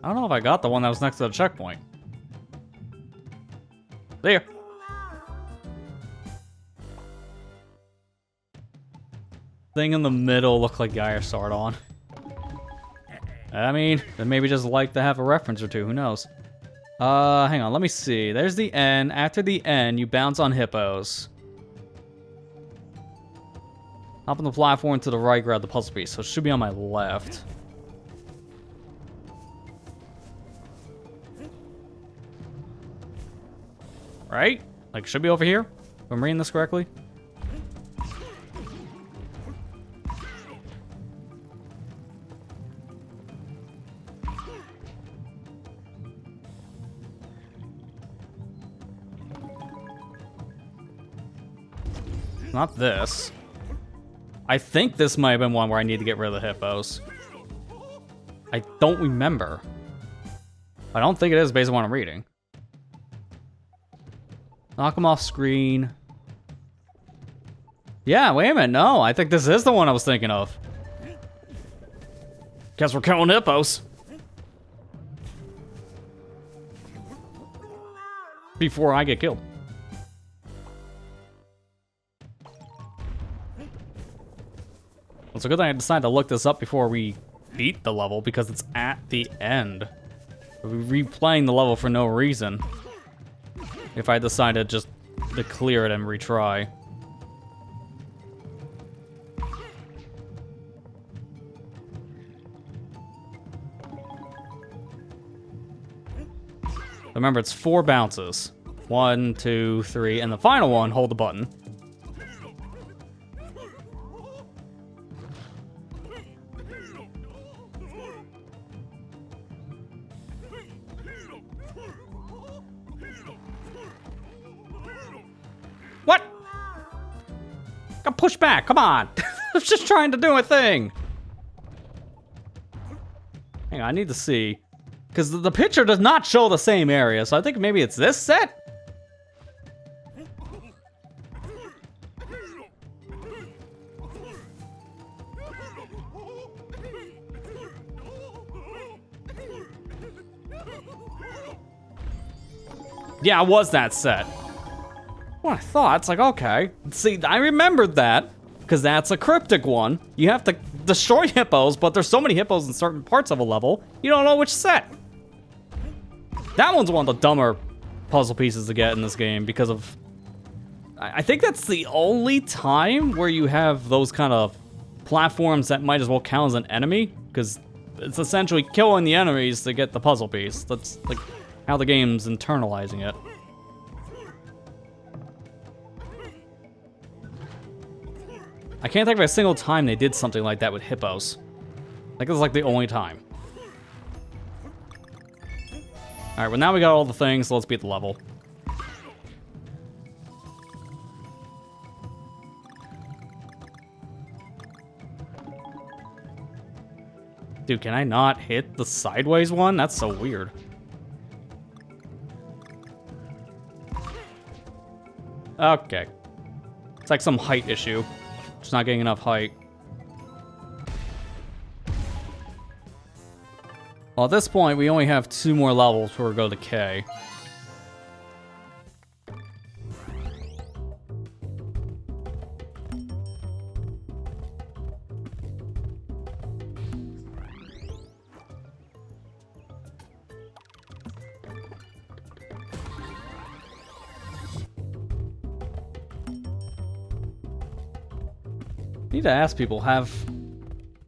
don't know if I got the one that was next to the checkpoint. There. Thing in the middle looked like Geyer started on. I mean, they maybe just like to have a reference or two, who knows? Hang on, let me see. There's the N. After the N, you bounce on hippos. Hop on the platform to the right, grab the puzzle piece. So it should be on my left. Right? Like, should be over here? If I'm reading this correctly? Not this. I think this might have been one where I need to get rid of the hippos. I don't remember. I don't think it is based on what I'm reading. Knock them off screen. Yeah, wait a minute. No, I think this is the one I was thinking of. Guess we're killing hippos. Before I get killed. It's a good thing I decided to look this up before we beat the level, because it's at the end. We're replaying the level for no reason. If I decided just to clear it and retry. Remember, it's 4 bounces. 1, 2, 3, and the final one, hold the button. What? Got pushed back, come on! I was just trying to do a thing! Hang on, I need to see. Because the picture does not show the same area, so I think maybe it's this set? Yeah, it was that set. Well, I thought, it's like, okay. See, I remembered that, because that's a cryptic one. You have to destroy hippos, but there's so many hippos in certain parts of a level, you don't know which set. That one's one of the dumber puzzle pieces to get in this game, because of... I think that's the only time where you have those kind of platforms that might as well count as an enemy, because it's essentially killing the enemies to get the puzzle piece. That's, like, how the game's internalizing it. I can't think of a single time they did something like that with hippos. Like, this is like the only time. Alright, well now we got all the things, so let's beat the level. Dude, can I not hit the sideways one? That's so weird. Okay. It's like some height issue. Just not getting enough height. Well, at this point, we only have 2 more levels before we go to K. Need to ask people, have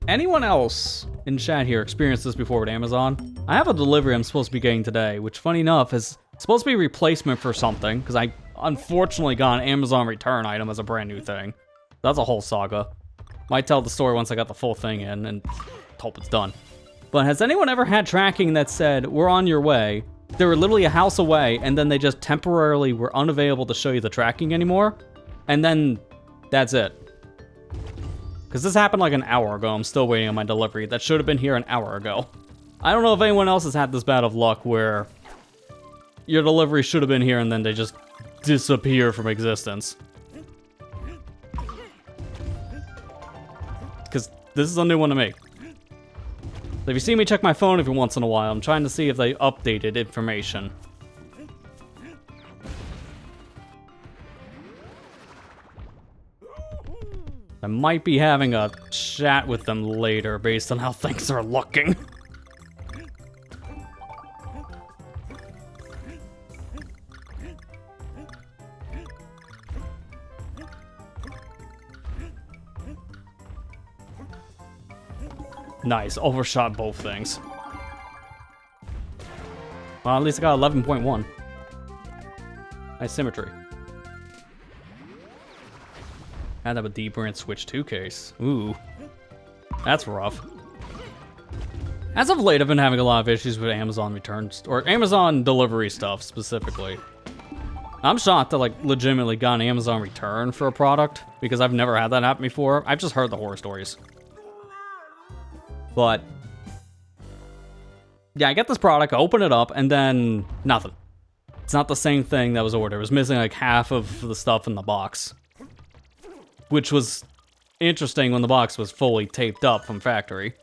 anyone else in chat here experienced this before with Amazon? I have a delivery I'm supposed to be getting today, which funny enough is supposed to be a replacement for something, because I unfortunately got an Amazon return item as a brand new thing. That's a whole saga. Might tell the story once I got the full thing in and hope it's done. But has anyone ever had tracking that said, we're on your way, they were literally a house away, and then they just temporarily were unavailable to show you the tracking anymore? And then that's it. Because this happened like an hour ago. I'm still waiting on my delivery. That should have been here an hour ago. I don't know if anyone else has had this bad of luck where your delivery should have been here and then they just disappear from existence. Because this is a new one to me. So if you see me check my phone every once in a while, I'm trying to see if they updated information. I might be having a chat with them later based on how things are looking. Nice, overshot both things. Well, at least I got 11.1. Nice symmetry. Had to have a D-brand Switch 2 case. Ooh. That's rough. As of late, I've been having a lot of issues with Amazon returns, or Amazon delivery stuff, specifically. I'm shocked that, like, legitimately got an Amazon return for a product, because I've never had that happen before. I've just heard the horror stories. But yeah, I get this product, I open it up, and then nothing. It's not the same thing that was ordered. It was missing like half of the stuff in the box. Which was interesting when the box was fully taped up from factory.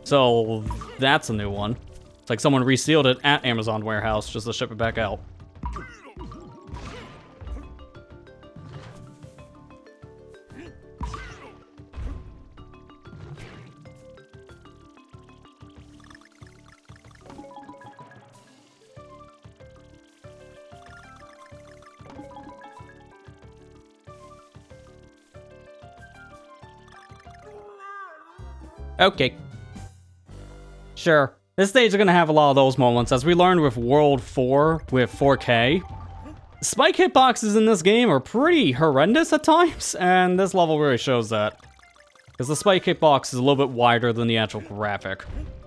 So that's a new one. It's like someone resealed it at Amazon warehouse just to ship it back out. Okay. Sure. This stage is gonna have a lot of those moments, as we learned with World 4 with 4K. Spike hitboxes in this game are pretty horrendous at times, and this level really shows that. Because the spike hitbox is a little bit wider than the actual graphic.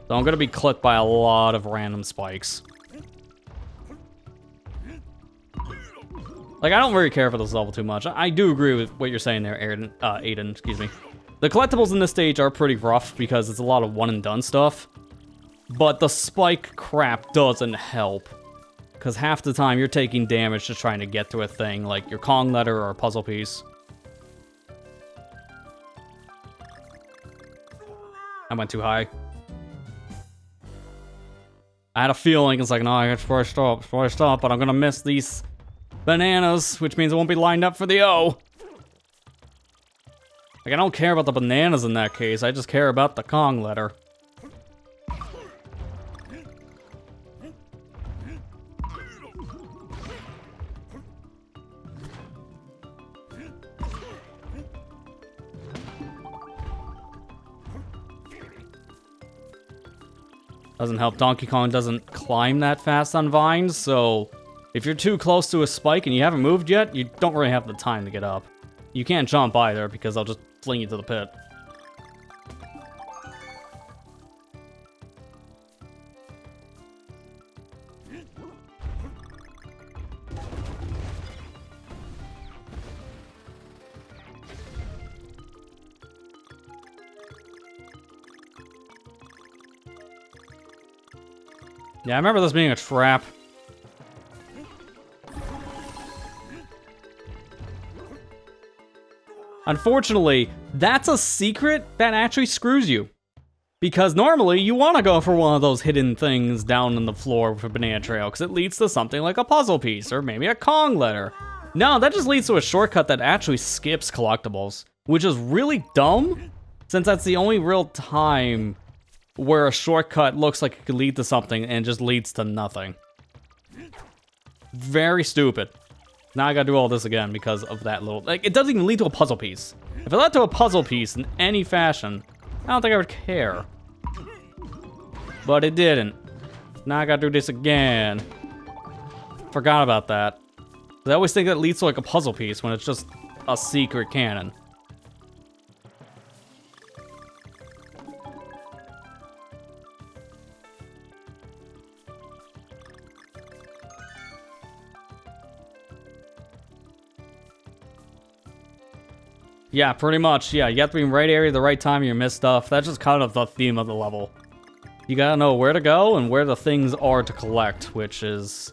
So I'm gonna be clipped by a lot of random spikes. Like, I don't really care for this level too much. I do agree with what you're saying there, Aiden, excuse me. The collectibles in this stage are pretty rough because it's a lot of one and done stuff. But the spike crap doesn't help. Because half the time you're taking damage just trying to get to a thing, like your Kong letter or a puzzle piece. I went too high. I had a feeling, it's like, no, I got first up, but I'm gonna miss these bananas, which means I won't be lined up for the O. Like, I don't care about the bananas in that case, I just care about the Kong letter. Doesn't help Donkey Kong doesn't climb that fast on vines, so if you're too close to a spike and you haven't moved yet, you don't really have the time to get up. You can't jump either, because they'll just fling you to the pit. Yeah, I remember this being a trap. Unfortunately, that's a secret that actually screws you. Because normally, you want to go for one of those hidden things down on the floor with a banana trail, because it leads to something like a puzzle piece, or maybe a Kong letter. No, that just leads to a shortcut that actually skips collectibles, which is really dumb, since that's the only real time where a shortcut looks like it could lead to something and just leads to nothing. Very stupid. Now I gotta do all this again because of that little... Like, it doesn't even lead to a puzzle piece. If it led to a puzzle piece in any fashion, I don't think I would care. But it didn't. Now I gotta do this again. Forgot about that. I always think that leads to like a puzzle piece when it's just a secret cannon. Yeah, pretty much. Yeah, you have to be in the right area at the right time, you miss stuff. That's just kind of the theme of the level. You gotta know where to go and where the things are to collect, which is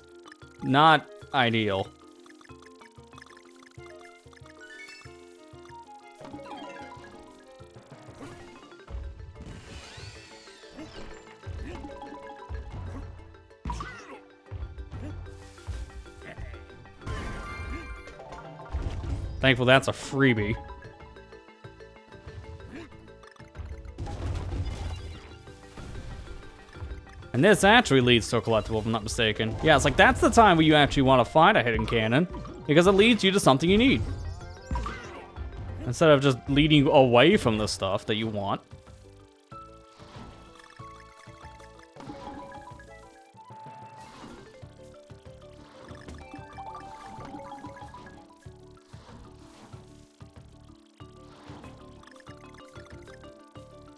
not ideal. Thankful that's a freebie. And this actually leads to a collectible, if I'm not mistaken. Yeah, it's like that's the time where you actually want to find a hidden cannon, because it leads you to something you need. Instead of just leading away from the stuff that you want.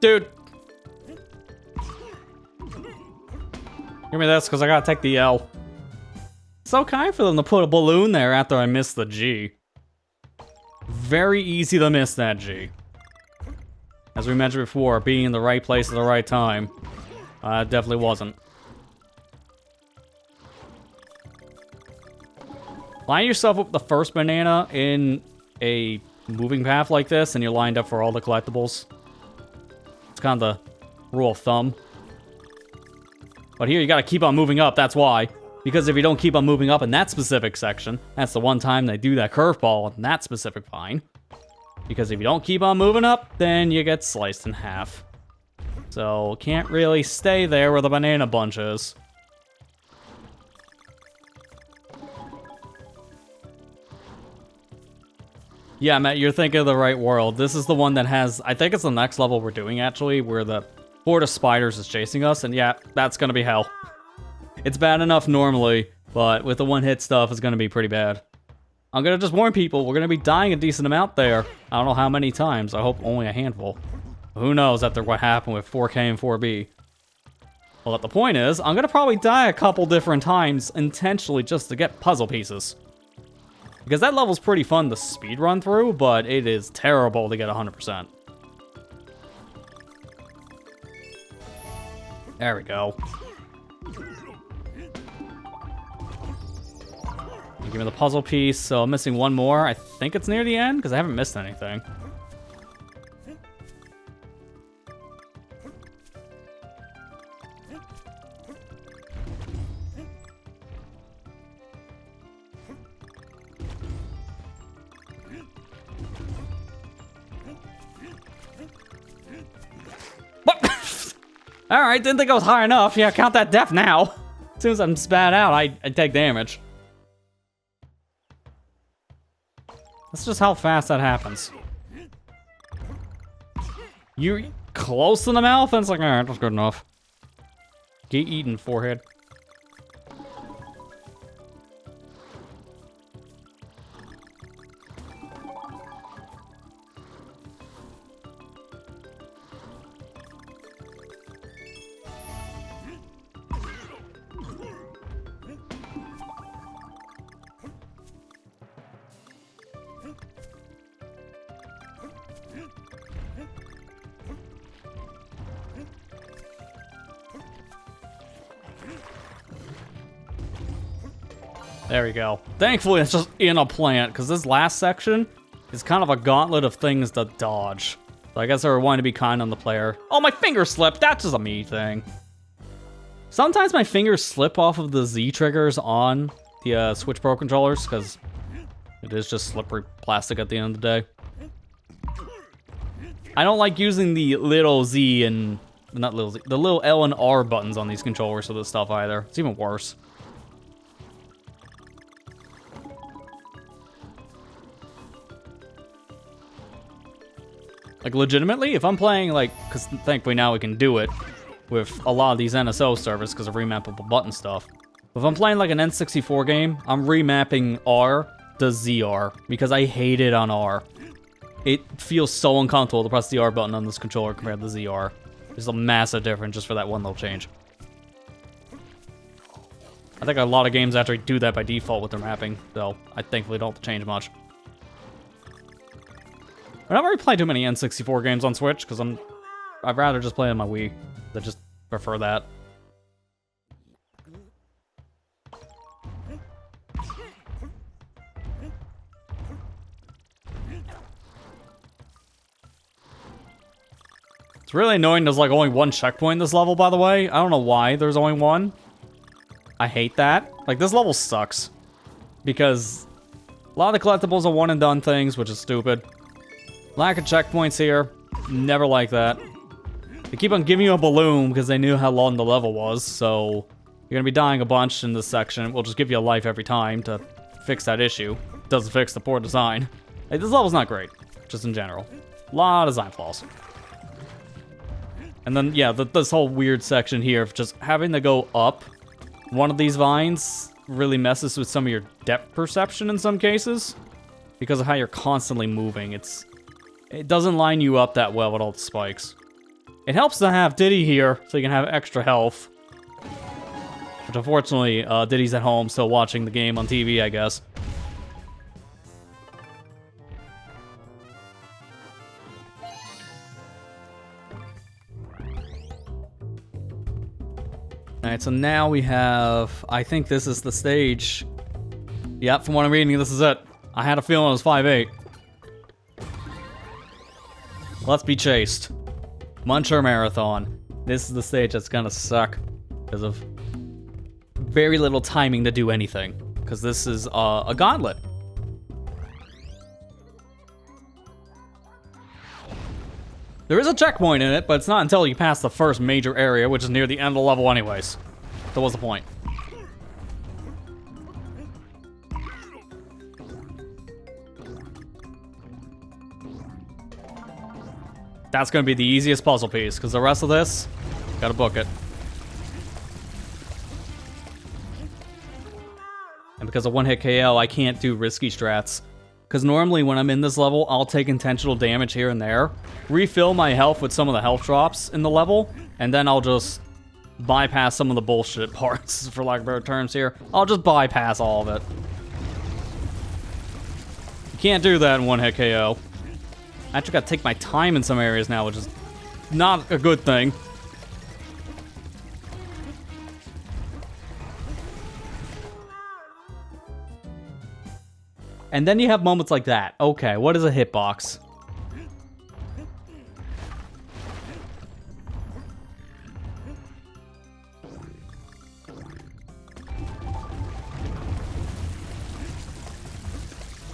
Dude. Give me this, because I gotta take the L. So kind for them to put a balloon there after I missed the G. Very easy to miss that G. As we mentioned before, being in the right place at the right time. It definitely wasn't. Line yourself up with the first banana in a moving path like this, and you're lined up for all the collectibles. It's kind of the rule of thumb. But here you gotta keep on moving up, that's why. Because if you don't keep on moving up in that specific section, that's the one time they do that curveball in that specific vine. Because if you don't keep on moving up, then you get sliced in half. So, can't really stay there where the banana bunch is. Yeah, Matt, you're thinking of the right world. This is the one that has, I think it's the next level we're doing actually, where the horde of spiders is chasing us, and yeah, that's gonna be hell. It's bad enough normally, but with the one-hit stuff, it's gonna be pretty bad. I'm gonna just warn people, we're gonna be dying a decent amount there. I don't know how many times, I hope only a handful. Who knows after what happened with 4K and 4B. Well, the point is, I'm gonna probably die a couple different times intentionally just to get puzzle pieces. Because that level's pretty fun to speedrun through, but it is terrible to get 100%. There we go. Give me the puzzle piece, so I'm missing one more. I think it's near the end, because I haven't missed anything. What? Alright, didn't think I was high enough. Yeah, count that death now. As soon as I'm spat out, I take damage. That's just how fast that happens. You're close to the mouth, and it's like, alright, that's good enough. Get eaten, forehead. There we go. Thankfully, it's just in a plant, because this last section is kind of a gauntlet of things to dodge. So I guess I wanted to be kind on the player. Oh, my finger slipped! That's just a me thing. Sometimes my fingers slip off of the Z triggers on the Switch Pro controllers, because it is just slippery plastic at the end of the day. I don't like using the little Z and... not little Z, the little L and R buttons on these controllers for this stuff either. It's even worse. Like, legitimately, if I'm playing, like, because thankfully now we can do it with a lot of these NSO servers because of remappable button stuff. If If I'm playing like an N64 game, I'm remapping R to ZR because I hate it on R. It feels so uncomfortable to press the R button on this controller compared to ZR. There's a massive difference just for that one little change. I think a lot of games actually do that by default with their mapping, though I thankfully don't have to change much. I don't really play too many N64 games on Switch because I'd rather just play on my Wii. I just prefer that. It's really annoying there's like only one checkpoint in this level, by the way. I don't know why there's only one. I hate that. Like, this level sucks. Because a lot of the collectibles are one and done things, which is stupid. Lack of checkpoints here. Never like that. They keep on giving you a balloon because they knew how long the level was, so you're gonna be dying a bunch in this section. We'll just give you a life every time to fix that issue. Doesn't fix the poor design. Like, this level's not great, just in general. A lot of design flaws. And then, yeah, this whole weird section here of just having to go up one of these vines really messes with some of your depth perception in some cases because of how you're constantly moving. It doesn't line you up that well with all the spikes. It helps to have Diddy here so you can have extra health. But unfortunately, Diddy's at home still watching the game on TV, I guess. Alright, so now we have... I think this is the stage. Yep, from what I'm reading, this is it. I had a feeling it was 5-8. Let's be chased. Muncher Marathon. This is the stage that's gonna suck. Because of very little timing to do anything. Because this is a gauntlet. There is a checkpoint in it, but it's not until you pass the first major area, which is near the end of the level anyways. So what's the point? That's gonna be the easiest puzzle piece, because the rest of this, gotta book it. And because of one-hit KO, I can't do risky strats. Because normally when I'm in this level, I'll take intentional damage here and there, refill my health with some of the health drops in the level, and then I'll just bypass some of the bullshit parts, for lack of better terms here. I'll just bypass all of it. You can't do that in one-hit KO. I actually gotta take my time in some areas now, which is not a good thing. And then you have moments like that. Okay, what is a hitbox?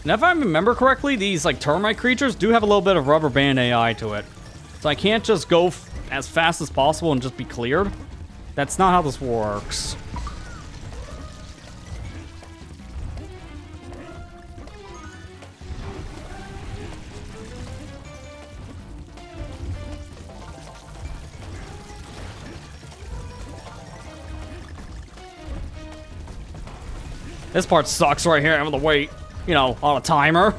Now, if I remember correctly, these like termite creatures do have a little bit of rubber band AI to it. So I can't just go as fast as possible and just be cleared. That's not how this works. This part sucks right here. I'm gonna wait, you know, on a timer.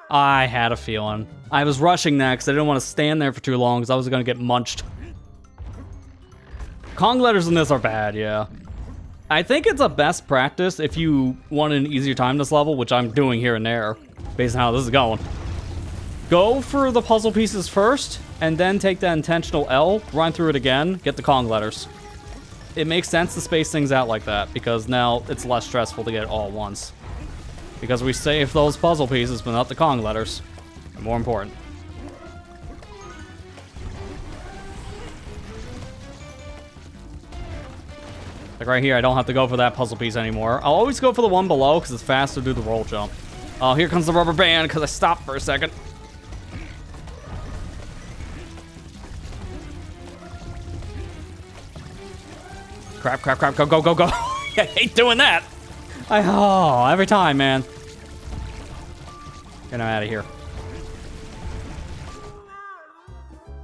I had a feeling. I was rushing that because I didn't want to stand there for too long because I was gonna get munched. Kong letters in this are bad, yeah. I think it's a best practice if you want an easier time this level, which I'm doing here and there, based on how this is going. Go for the puzzle pieces first, and then take that intentional L, run through it again, get the Kong letters. It makes sense to space things out like that, because now it's less stressful to get it all at once. Because we save those puzzle pieces, but not the Kong letters. They're more important. Like right here, I don't have to go for that puzzle piece anymore. I'll always go for the one below because it's faster to do the roll jump. Oh, here comes the rubber band because I stopped for a second. Crap, crap, crap, go, go, go, go. I hate doing that. Oh, every time, man. Get him out of here.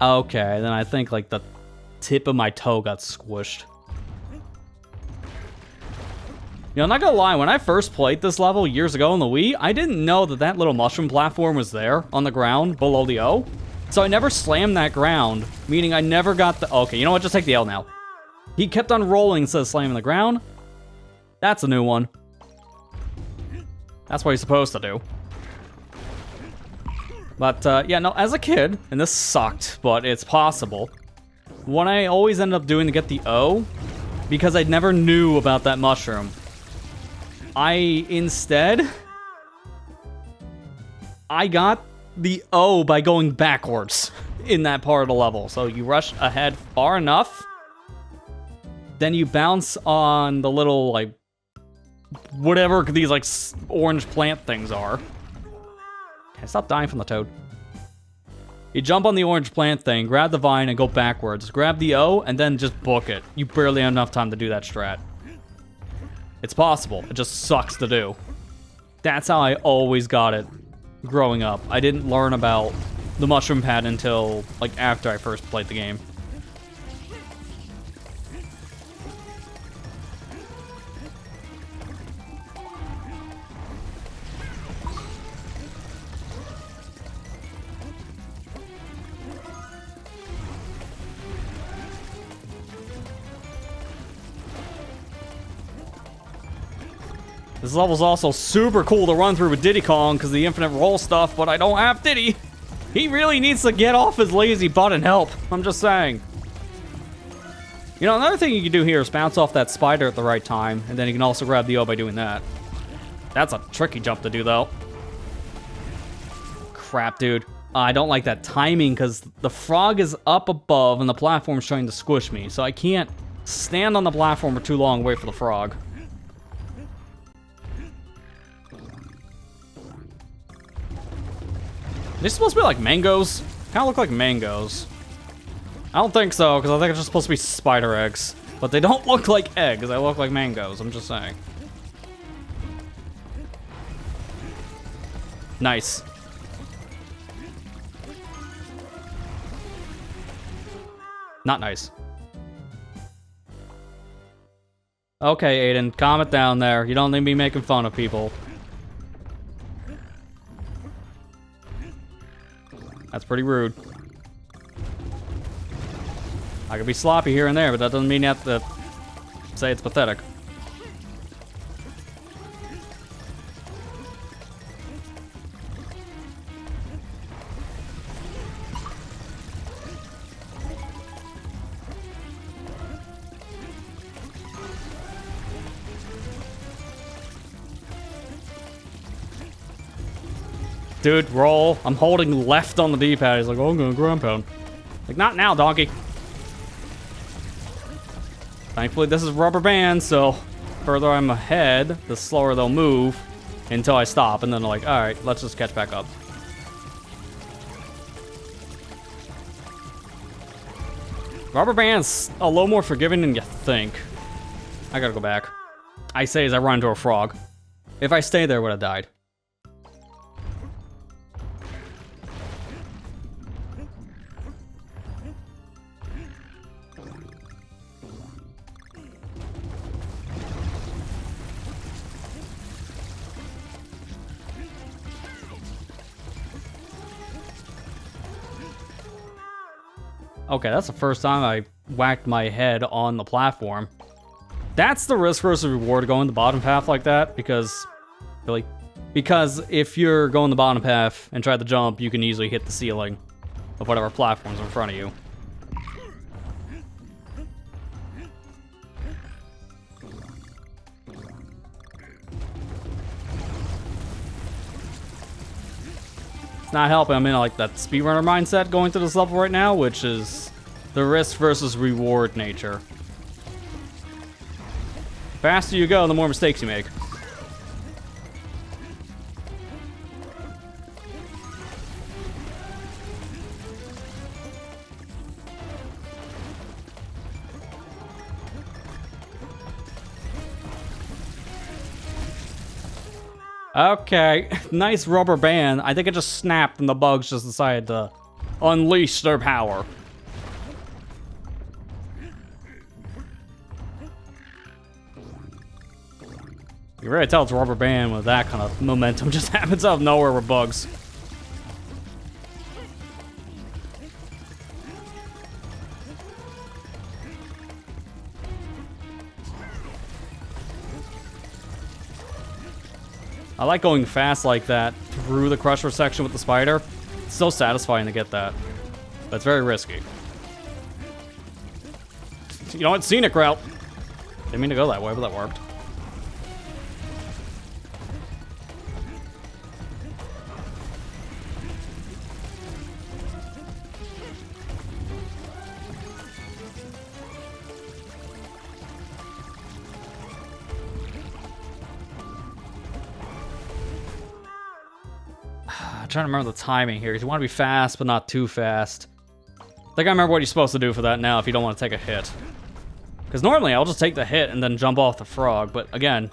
Okay, then I think like the tip of my toe got squished. You know, I'm not gonna lie, when I first played this level years ago on the Wii, I didn't know that that little mushroom platform was there on the ground below the O. So I never slammed that ground, meaning I never got the... Okay, you know what? Just take the L now. He kept on rolling instead of slamming the ground. That's a new one. That's what he's supposed to do. But, yeah, no, as a kid, and this sucked, but it's possible, what I always ended up doing to get the O, because I never knew about that mushroom, I got the O by going backwards in that part of the level. So you rush ahead far enough, then you bounce on the little, like, whatever these, like, orange plant things are. Okay, stop dying from the toad. You jump on the orange plant thing, grab the vine, and go backwards. Grab the O, and then just book it. You barely have enough time to do that strat. It's possible. It just sucks to do. That's how I always got it growing up. I didn't learn about the mushroom pad until, like, after I first played the game. This level's also super cool to run through with Diddy Kong because of the infinite roll stuff, but I don't have Diddy. He really needs to get off his lazy butt and help. I'm just saying. You know, another thing you can do here is bounce off that spider at the right time, and then you can also grab the O by doing that. That's a tricky jump to do, though. Crap, dude. I don't like that timing because the frog is up above and the platform's trying to squish me, so I can't stand on the platform for too long and wait for the frog. These supposed to be like mangoes? Kind of look like mangoes. I don't think so, because I think it's just supposed to be spider eggs. But they don't look like eggs, they look like mangoes, I'm just saying. Nice. Not nice. Okay, Aiden, calm it down there. You don't need to be making fun of people. That's pretty rude. I could be sloppy here and there, but that doesn't mean you have to say it's pathetic. Dude, roll. I'm holding left on the D-pad. He's like, oh, I'm gonna ground pound. Like, not now, donkey. Thankfully, this is rubber band, so further I'm ahead, the slower they'll move until I stop, and then they're like, alright, let's just catch back up. Rubber band's a little more forgiving than you think. I gotta go back. I say as I run into a frog. If I stay there, I would have died. Okay, that's the first time I whacked my head on the platform. That's the risk versus reward going the bottom path like that, because... Really? Because if you're going the bottom path and try to jump, you can easily hit the ceiling of whatever platform's in front of you. It's not helping. I'm in like that speedrunner mindset going through this level right now, which is the risk versus reward nature. The faster you go, the more mistakes you make. Okay, nice rubber band. I think it just snapped and the bugs just decided to unleash their power. You can really tell it's rubber band with that kind of momentum. Just happens out of nowhere with bugs. I like going fast like that through the crusher section with the spider. It's so satisfying to get that. But it's very risky. You know what? Scenic route. Didn't mean to go that way, but that worked. I'm trying to remember the timing here. You want to be fast, but not too fast. I think I remember what you're supposed to do for that now if you don't want to take a hit. Because normally I'll just take the hit and then jump off the frog, but again,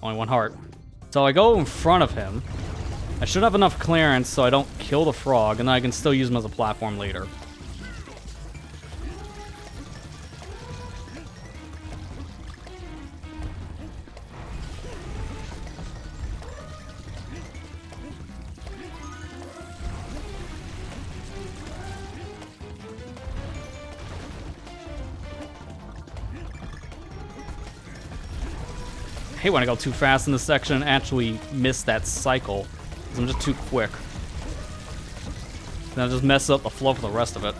only one heart. So I go in front of him. I should have enough clearance so I don't kill the frog, and then I can still use him as a platform later. I hate when I go too fast in this section and actually miss that cycle, because I'm just too quick. Then I just mess up the flow for the rest of it.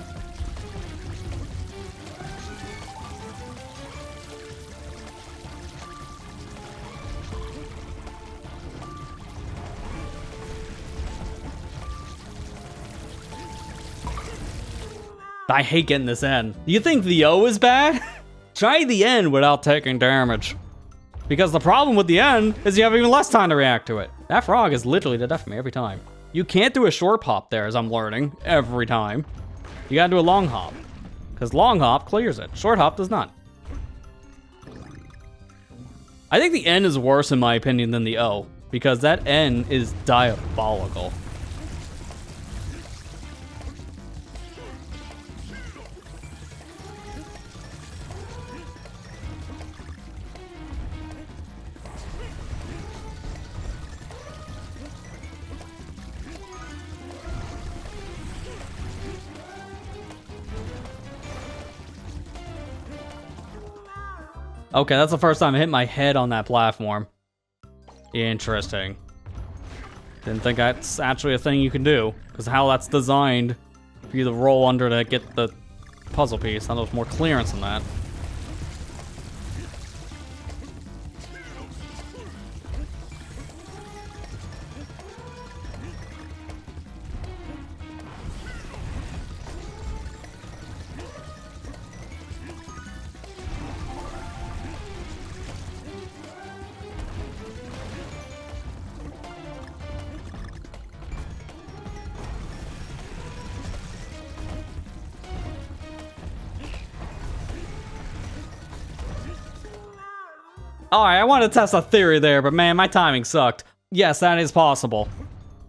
I hate getting this end. You think the O is bad? Try the end without taking damage. Because the problem with the end is you have even less time to react to it. That frog is literally the death of me every time. You can't do a short hop there, as I'm learning, every time. You gotta do a long hop. Because long hop clears it. Short hop does not. I think the N is worse, in my opinion, than the O. Because that N is diabolical. Okay, that's the first time I hit my head on that platform. Interesting. Didn't think that's actually a thing you can do, because how that's designed for you to roll under to get the puzzle piece. I thought there was more clearance than that. Alright, I want to test a theory there, but man, my timing sucked. Yes, that is possible.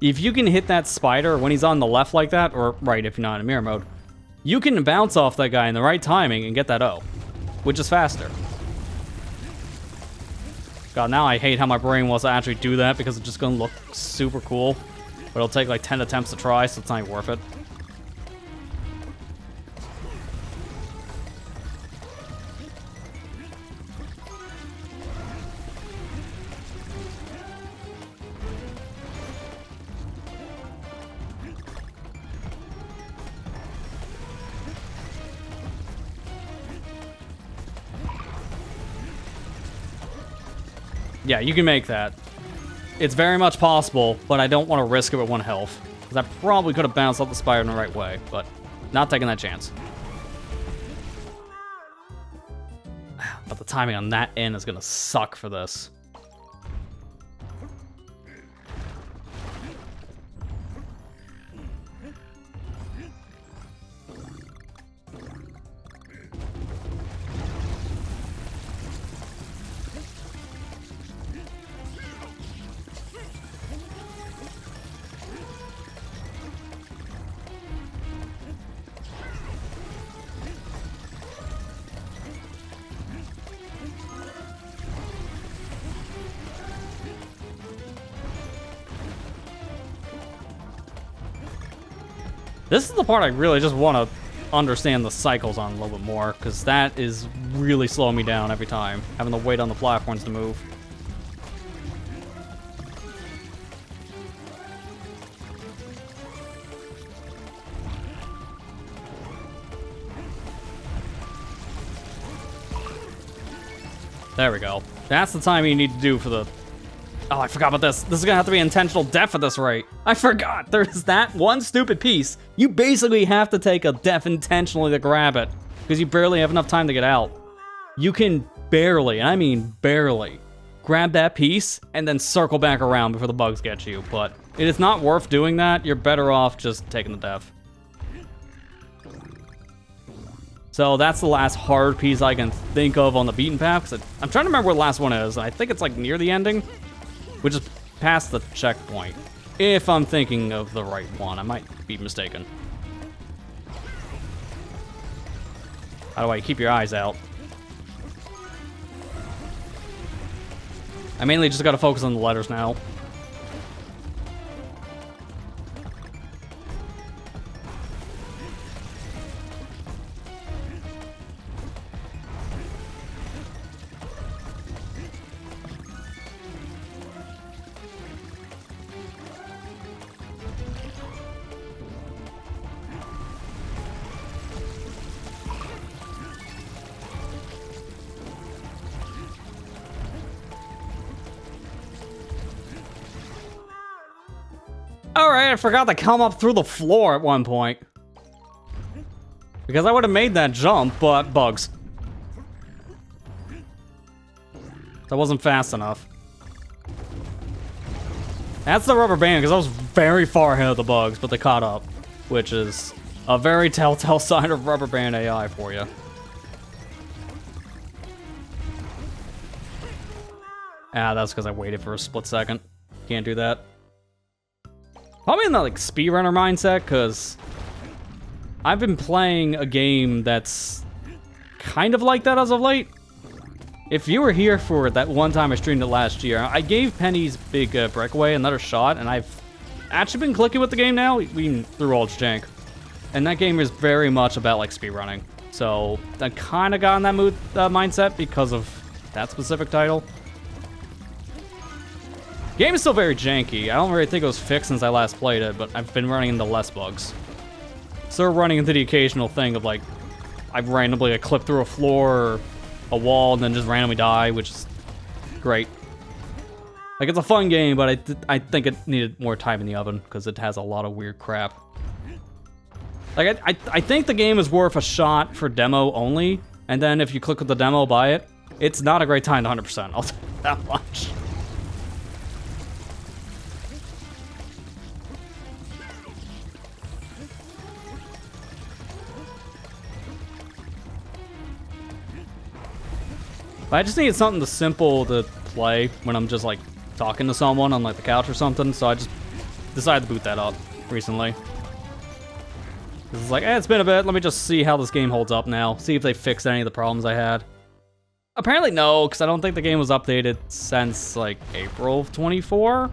If you can hit that spider when he's on the left like that, or right if you're not in mirror mode, you can bounce off that guy in the right timing and get that O, which is faster. God, now I hate how my brain wants to actually do that because it's just going to look super cool. But it'll take like 10 attempts to try, so it's not even worth it. Yeah, you can make that. It's very much possible, but I don't want to risk it with 1 health. Because I probably could have bounced off the spider in the right way, but not taking that chance. But the timing on that end is going to suck for this. This is the part I really just want to understand the cycles on a little bit more, because that is really slowing me down every time, having to wait on the platforms to move. There we go. That's the timing you need to do for the... Oh, I forgot about this. This is gonna have to be intentional death at this rate. I forgot. There's that one stupid piece. You basically have to take a death intentionally to grab it, because you barely have enough time to get out. You can barely, and I mean barely, grab that piece and then circle back around before the bugs get you, but it is not worth doing that. You're better off just taking the death. So that's the last hard piece I can think of on the beaten path, because I'm trying to remember where the last one is. I think it's like near the ending, which is past the checkpoint. If I'm thinking of the right one, I might be mistaken. How do I keep your eyes out? I mainly just gotta focus on the letters now. Alright, I forgot to come up through the floor at one point. Because I would have made that jump, but bugs. That wasn't fast enough. That's the rubber band, because I was very far ahead of the bugs, but they caught up. Which is a very telltale sign of rubber band AI for you. Ah, that's because I waited for a split second. Can't do that. Probably in the like speedrunner mindset, because I've been playing a game that's kind of like that as of late. If you were here for that one time I streamed it last year, I gave Penny's Big Breakaway another shot, and I've actually been clicking with the game now, even through all its jank. And that game is very much about like speedrunning. So I kind of got in that mood, mindset because of that specific title. Game is still very janky. I don't really think it was fixed since I last played it, but I've been running into less bugs. Still running into the occasional thing of like, I randomly clip through a floor or a wall and then just randomly die, which is great. Like, it's a fun game, but I think it needed more time in the oven because it has a lot of weird crap. Like, I think the game is worth a shot for demo only, and then if you click with the demo, buy it. It's not a great time to 100%, I'll tell you that much. I just needed something simple to play when I'm just like talking to someone on like the couch or something, so I just decided to boot that up recently. It's like, it's been a bit, let me just see how this game holds up now, see if they fixed any of the problems I had. Apparently no, because I don't think the game was updated since like April of 24.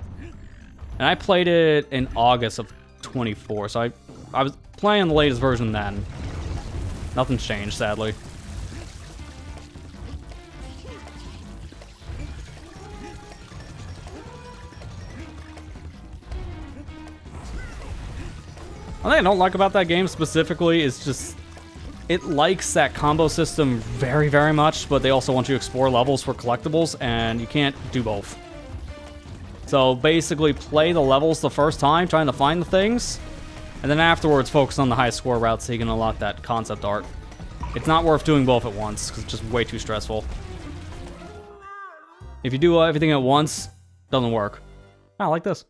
And I played it in August of 24, so I was playing the latest version then. Nothing's changed, sadly. One thing I don't like about that game specifically is just, it likes that combo system very, very much, but they also want you to explore levels for collectibles, and you can't do both. So basically play the levels the first time, trying to find the things, and then afterwards focus on the high score route so you can unlock that concept art. It's not worth doing both at once, because it's just way too stressful. If you do everything at once, it doesn't work. I like this.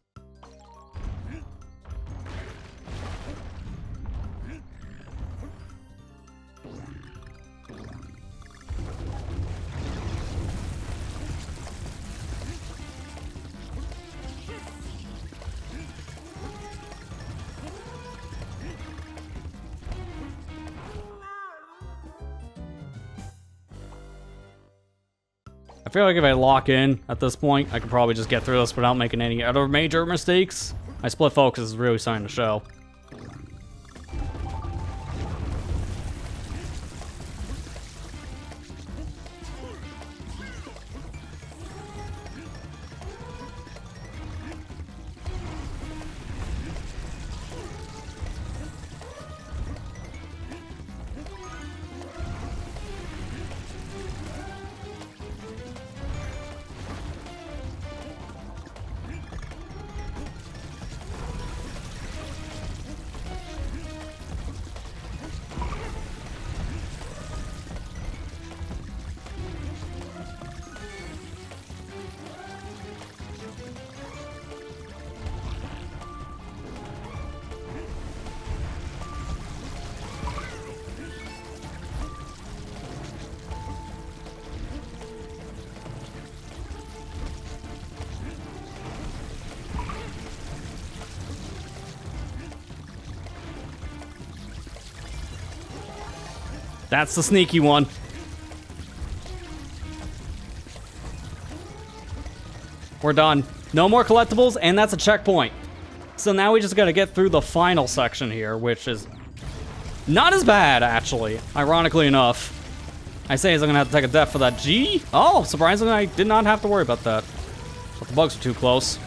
I feel like if I lock in at this point, I could probably just get through this without making any other major mistakes. My split focus is really starting to show. That's the sneaky one. We're done. No more collectibles, and that's a checkpoint. So now we just gotta get through the final section here, which is not as bad, actually, ironically enough. I say as I'm gonna have to take a death for that G. Oh, surprisingly, I did not have to worry about that. But the bugs are too close.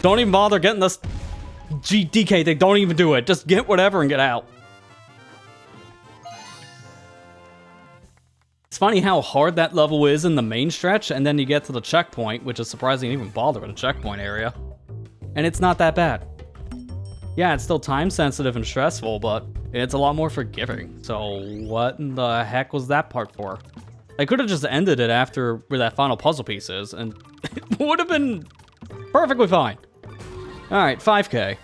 Don't even bother getting this GDK thing. Don't even do it. Just get whatever and get out. It's funny how hard that level is in the main stretch, and then you get to the checkpoint, which is surprising to even bother with a checkpoint area. And it's not that bad. Yeah, it's still time sensitive and stressful, but it's a lot more forgiving. So what in the heck was that part for? I could have just ended it after where that final puzzle piece is, and it would have been perfectly fine. All right, 5K.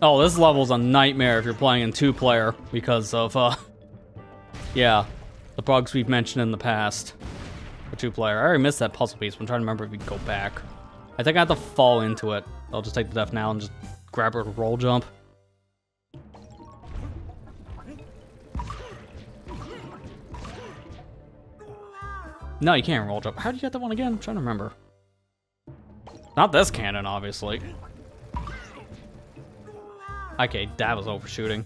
Oh, this level's a nightmare if you're playing in 2-player because of, yeah, the bugs we've mentioned in the past. For 2-player. I already missed that puzzle piece, but I'm trying to remember if we can go back. I think I have to fall into it. I'll just take the death now and just grab her to roll jump. No, you can't roll jump. How did you get that one again? I'm trying to remember. Not this cannon, obviously. Okay, that was overshooting.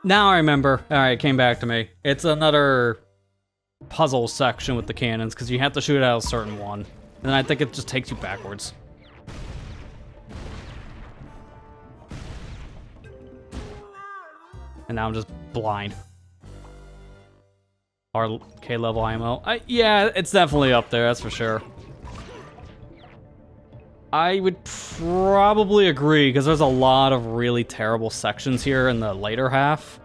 Now I remember. Alright, it came back to me. It's another puzzle section with the cannons, because you have to shoot at a certain one. And I think it just takes you backwards. And now I'm just blind. RK level IMO. Yeah, it's definitely up there, that's for sure. I would probably agree, because there's a lot of really terrible sections here in the later half.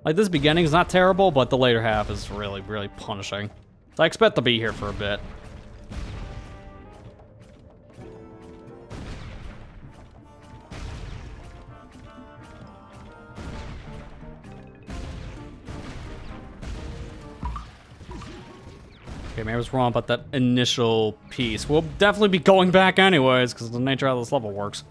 Like, this beginning is not terrible, but the later half is really, really punishing. So I expect to be here for a bit. Okay, maybe I was wrong about that initial piece. We'll definitely be going back anyways, because the nature of how this level works.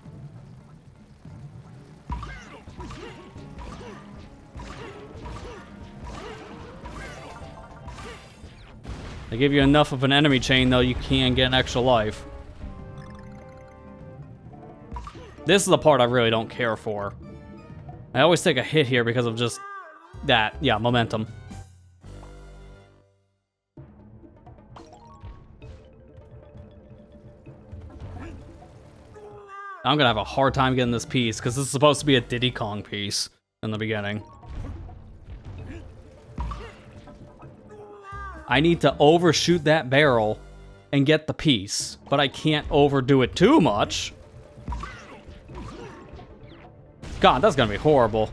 They give you enough of an enemy chain, though, you can get an extra life. This is the part I really don't care for. I always take a hit here because of just that, yeah, momentum. I'm gonna have a hard time getting this piece, because this is supposed to be a Diddy Kong piece in the beginning. I need to overshoot that barrel and get the piece, but I can't overdo it too much. God, that's gonna be horrible.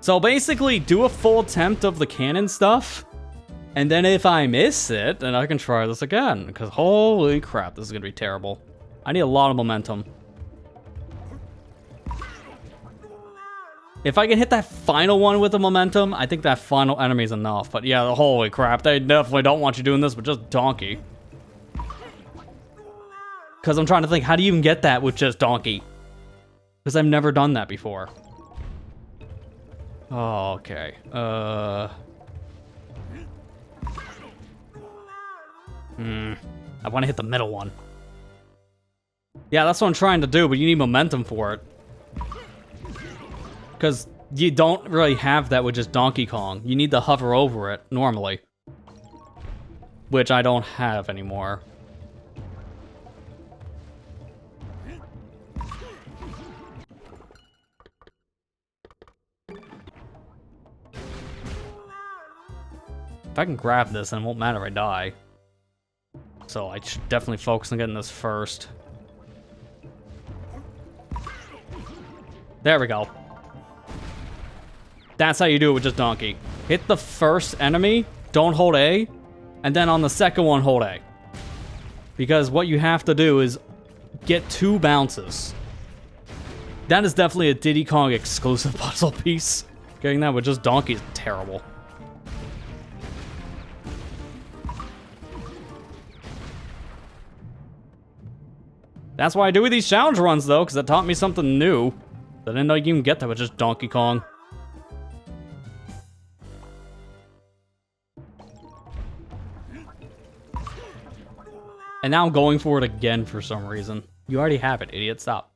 So basically, do a full attempt of the cannon stuff, and then if I miss it, then I can try this again, because holy crap, this is gonna be terrible. I need a lot of momentum. If I can hit that final one with the momentum, I think that final enemy is enough. But yeah, holy crap, they definitely don't want you doing this with just Donkey. Because I'm trying to think, how do you even get that with just Donkey? Because I've never done that before. Oh, okay. I want to hit the middle one. Yeah, that's what I'm trying to do, but you need momentum for it. Because you don't really have that with just Donkey Kong. You need to hover over it, normally. Which I don't have anymore. If I can grab this, then it won't matter if I die. So I should definitely focus on getting this first. There we go. That's how you do it with just Donkey. Hit the first enemy, don't hold A, and then on the second one, hold A. Because what you have to do is get 2 bounces. That is definitely a Diddy Kong exclusive puzzle piece. Getting that with just Donkey is terrible. That's why I do these challenge runs, though, because it taught me something new. I didn't know you can even get that with just Donkey Kong. And now I'm going for it again for some reason. You already have it, idiot. Stop.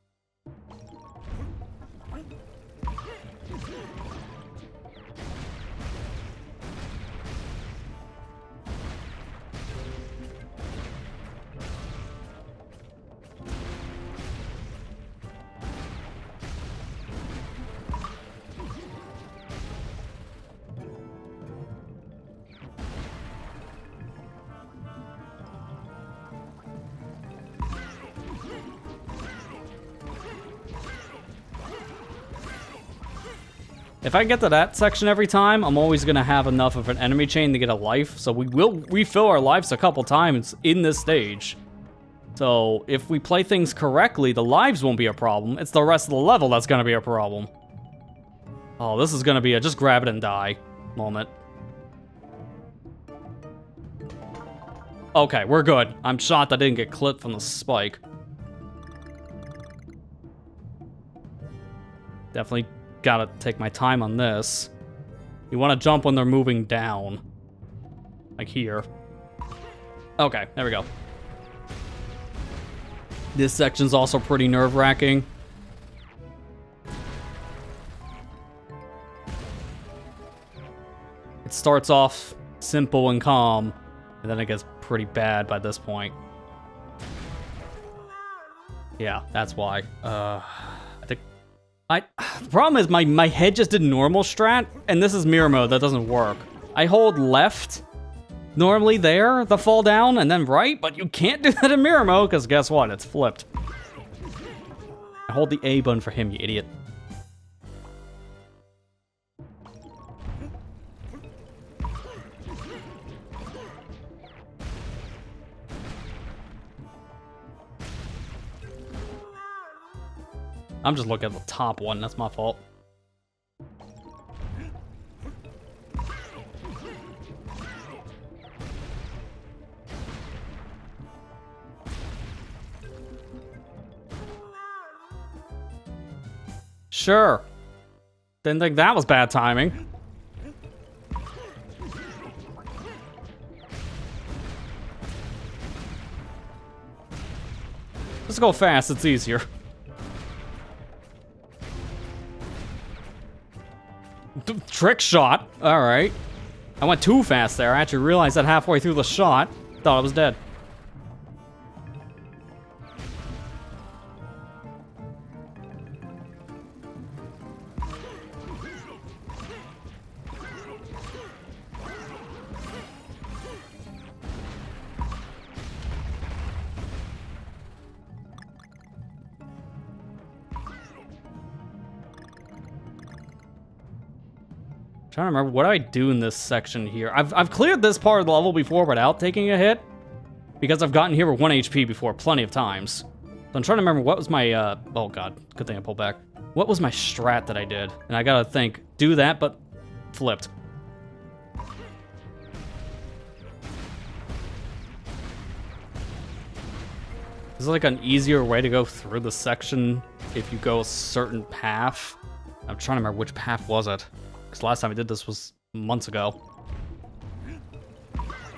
If I get to that section every time, I'm always going to have enough of an enemy chain to get a life. So we will refill our lives a couple times in this stage. So if we play things correctly, the lives won't be a problem. It's the rest of the level that's going to be a problem. Oh, this is going to be a just grab it and die moment. Okay, we're good. I'm shocked I didn't get clipped from the spike. Definitely gotta take my time on this. You want to jump when they're moving down. Like here. Okay, there we go. This section's also pretty nerve-wracking. It starts off simple and calm, and then it gets pretty bad by this point. Yeah, that's why. I think... the problem is my head just did normal strat, and this is mirror mode. That doesn't work. I hold left, normally there, the fall down, and then right, but you can't do that in mirror mode, because guess what? It's flipped. I hold the A button for him, you idiot. I'm just looking at the top one, that's my fault. Sure. Didn't think that was bad timing. Let's go fast, it's easier. Trick shot. All right. I went too fast there. I actually realized that halfway through the shot. Thought I was dead. Trying to remember, what do I do in this section here? I've cleared this part of the level before without taking a hit, because I've gotten here with 1 HP before plenty of times. So I'm trying to remember what was my, oh god, good thing I pulled back. What was my strat that I did? And I gotta think, do that, but flipped. Is it like an easier way to go through the section if you go a certain path? I'm trying to remember which path was it. Because last time I did this was months ago.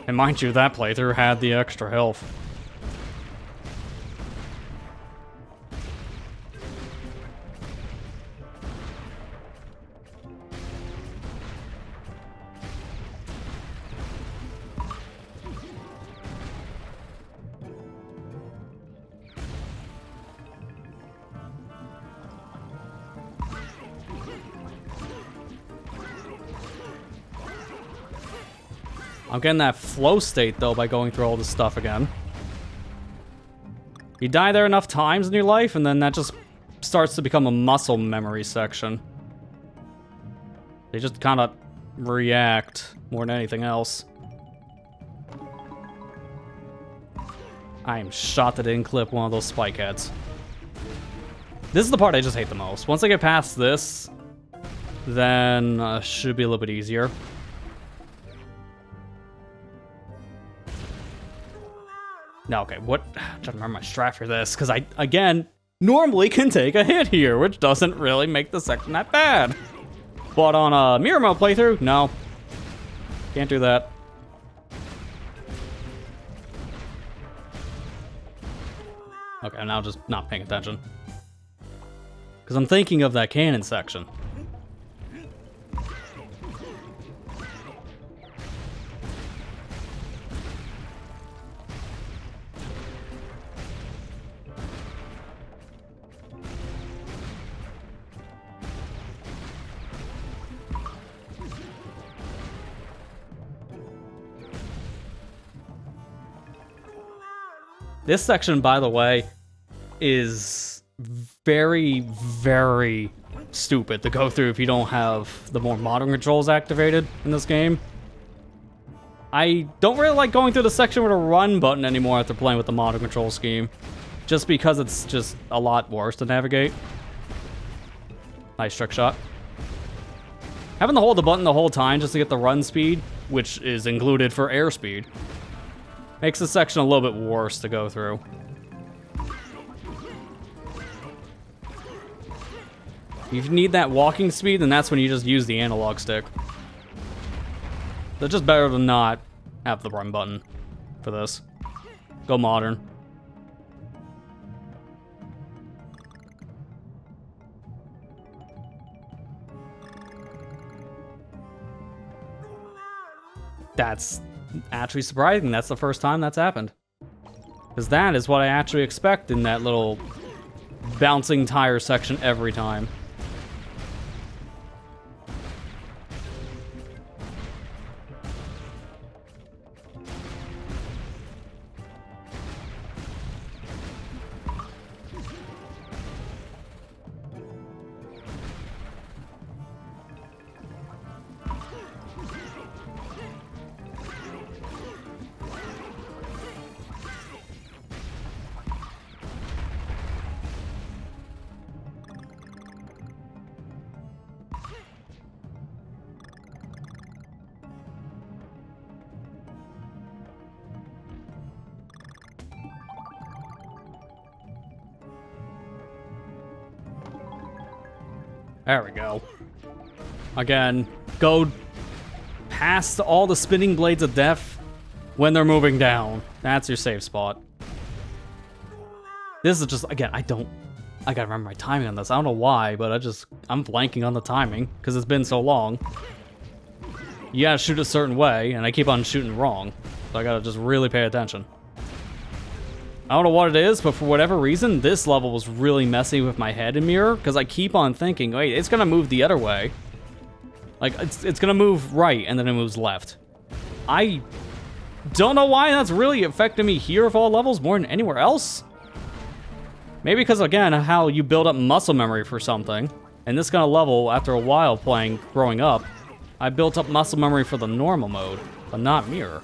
And mind you, that playthrough had the extra health. I'm getting that flow state, though, by going through all this stuff again. You die there enough times in your life, and then that just starts to become a muscle memory section. They just kind of react more than anything else. I am shot that didn't clip one of those spike heads. This is the part I just hate the most. Once I get past this, then should be a little bit easier. No, okay, what? I'm trying to remember my strat for this, because I, again, normally can take a hit here, which doesn't really make the section that bad. But on a mirror mode playthrough, no. Can't do that. Okay, I'm now just not paying attention. Because I'm thinking of that cannon section. This section, by the way, is very, very stupid to go through if you don't have the more modern controls activated in this game. I don't really like going through the section with a run button anymore after playing with the modern control scheme, just because it's just a lot worse to navigate. Nice trick shot. Having to hold the button the whole time just to get the run speed, which is included for airspeed, makes the section a little bit worse to go through. If you need that walking speed, then that's when you just use the analog stick. It's just better to not have the run button for this. Go modern. That's actually surprising. That's the first time that's happened. Because that is what I actually expect in that little bouncing tire section every time. There we go. Again, go past all the spinning blades of death when they're moving down. That's your safe spot. This is just, again, I gotta remember my timing on this. I don't know why, but I'm blanking on the timing because it's been so long. You gotta shoot a certain way, and I keep on shooting wrong. So I gotta just really pay attention. I don't know what it is, but for whatever reason, this level was really messy with my head and mirror, because I keep on thinking, wait, it's gonna move the other way. Like, it's gonna move right, and then it moves left. I don't know why that's really affecting me here of all levels more than anywhere else. Maybe because, again, how you build up muscle memory for something. And this kind of level, after a while playing growing up, I built up muscle memory for the normal mode, but not mirror.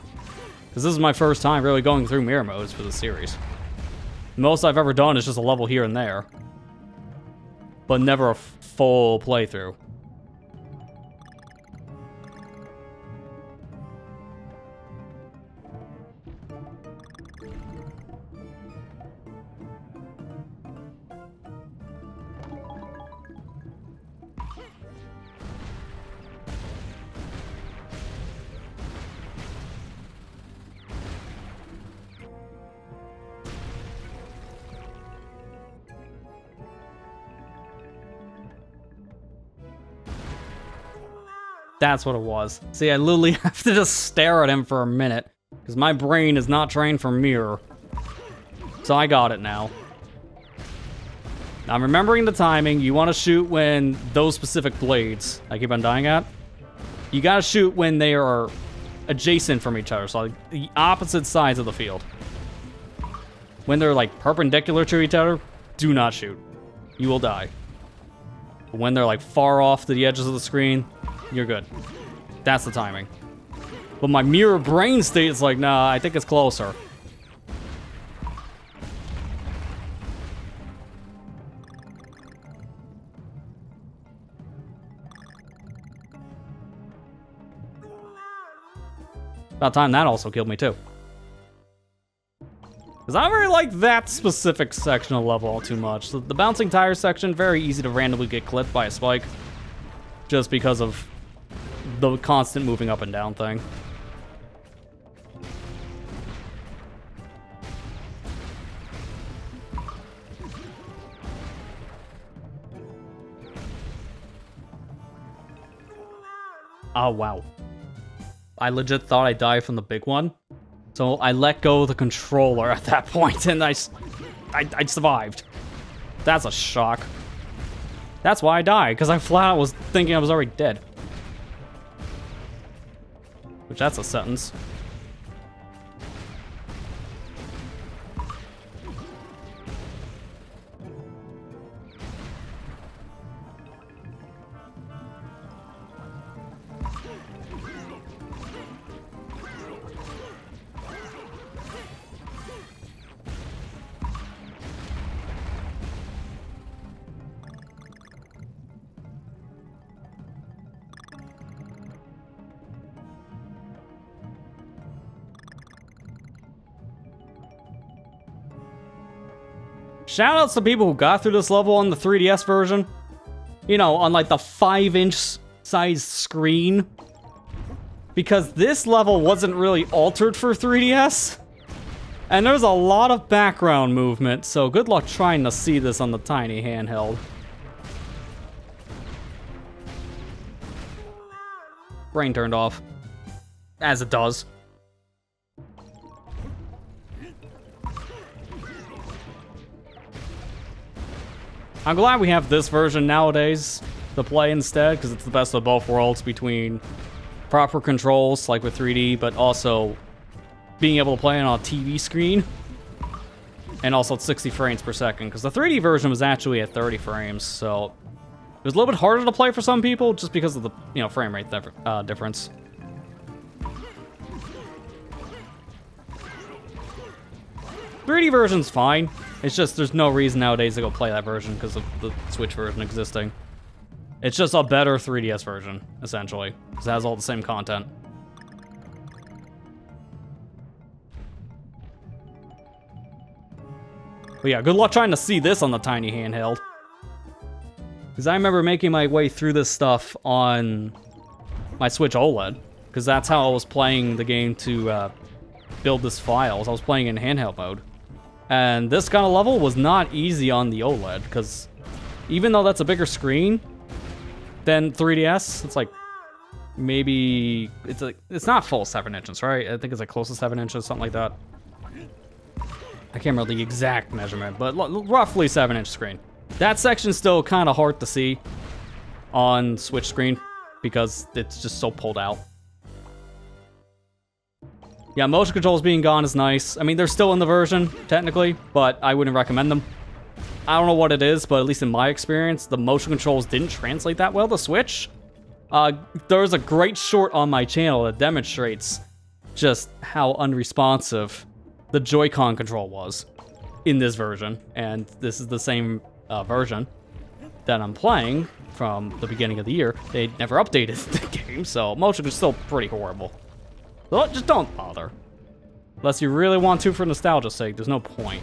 Because this is my first time really going through mirror modes for the series. Most I've ever done is just a level here and there, but never a full playthrough. That's what it was. See, I literally have to just stare at him for a minute, because my brain is not trained for mirror. So I got it now. I'm remembering the timing. You want to shoot when those specific blades I keep on dying at. You gotta shoot when they are adjacent from each other, so like the opposite sides of the field. When they're like perpendicular to each other, do not shoot. You will die. But when they're like far off to the edges of the screen, you're good. That's the timing. But my mirror brain state is like, nah, I think it's closer. About time that also killed me too. Because I don't really like that specific section of level all too much. The bouncing tire section, very easy to randomly get clipped by a spike. Just because of the constant moving up and down thing. Oh, wow. I legit thought I died from the big one. So I let go of the controller at that point, and I survived. That's a shock. That's why I died, because I flat out was thinking I was already dead. Which, that's a sentence. Shoutouts to people who got through this level on the 3DS version. You know, on like the 5-inch size screen. Because this level wasn't really altered for 3DS. And there's a lot of background movement, so good luck trying to see this on the tiny handheld. Brain turned off. As it does. I'm glad we have this version nowadays to play instead, because it's the best of both worlds between proper controls, like with 3D, but also being able to play on a TV screen, and also at 60 frames per second, because the 3D version was actually at 30 frames, so it was a little bit harder to play for some people, just because of the, you know, frame rate difference. The 3D version's fine. It's just there's no reason nowadays to go play that version because of the Switch version existing. It's just a better 3DS version, essentially, because it has all the same content. But yeah, good luck trying to see this on the tiny handheld. Because I remember making my way through this stuff on my Switch OLED, because that's how I was playing the game to build this file. I was playing in handheld mode. And this kind of level was not easy on the OLED, because even though that's a bigger screen than 3DS, it's like maybe it's not full 7 inches, right? I think it's like close to 7 inches, something like that. I can't remember the exact measurement, but roughly 7-inch screen. That section's still kind of hard to see on Switch screen because it's just so pulled out. Yeah, motion controls being gone is nice. I mean, they're still in the version, technically, but I wouldn't recommend them. I don't know what it is, but at least in my experience, the motion controls didn't translate that well to Switch. There's a great short on my channel that demonstrates just how unresponsive the Joy-Con control was in this version. And this is the same version that I'm playing from the beginning of the year. They never updated the game, so motion is still pretty horrible. Just don't bother. Unless you really want to for nostalgia's sake, there's no point.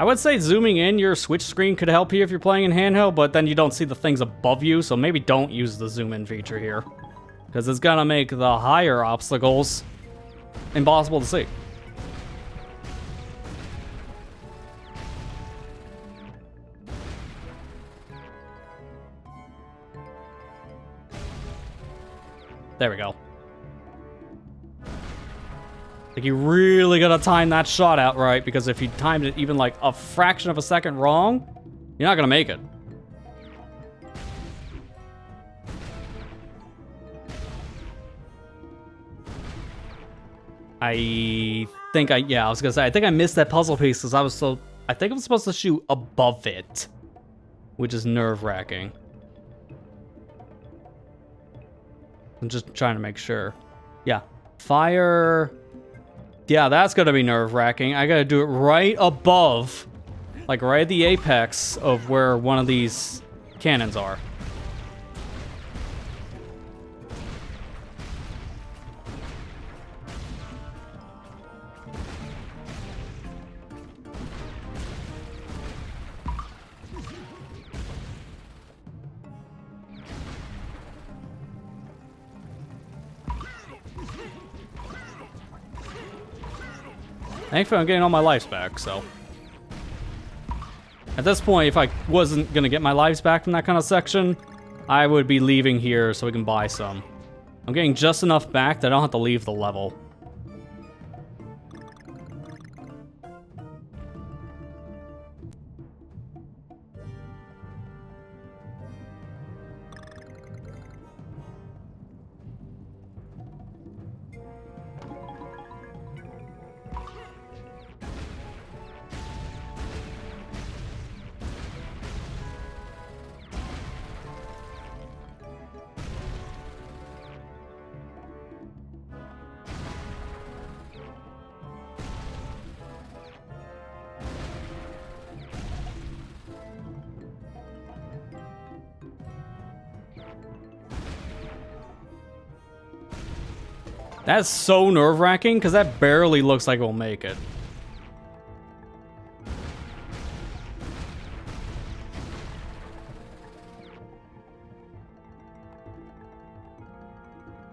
I would say zooming in your Switch screen could help you if you're playing in handheld, but then you don't see the things above you, so maybe don't use the zoom in feature here. Because it's gonna make the higher obstacles impossible to see. There we go. Like, you really gotta time that shot out right, because if you timed it even like a fraction of a second wrong, you're not gonna make it. I think I was gonna say, I think I missed that puzzle piece because I think I'm supposed to shoot above it, which is nerve-wracking. I'm just trying to make sure. Yeah, fire. Yeah, that's gonna be nerve-wracking. I gotta do it right above, like right at the apex of where one of these cannons are. Thankfully, I'm getting all my lives back, so. At this point, if I wasn't gonna get my lives back from that kind of section, I would be leaving here so we can buy some. I'm getting just enough back that I don't have to leave the level. That's so nerve-wracking, because that barely looks like we'll make it.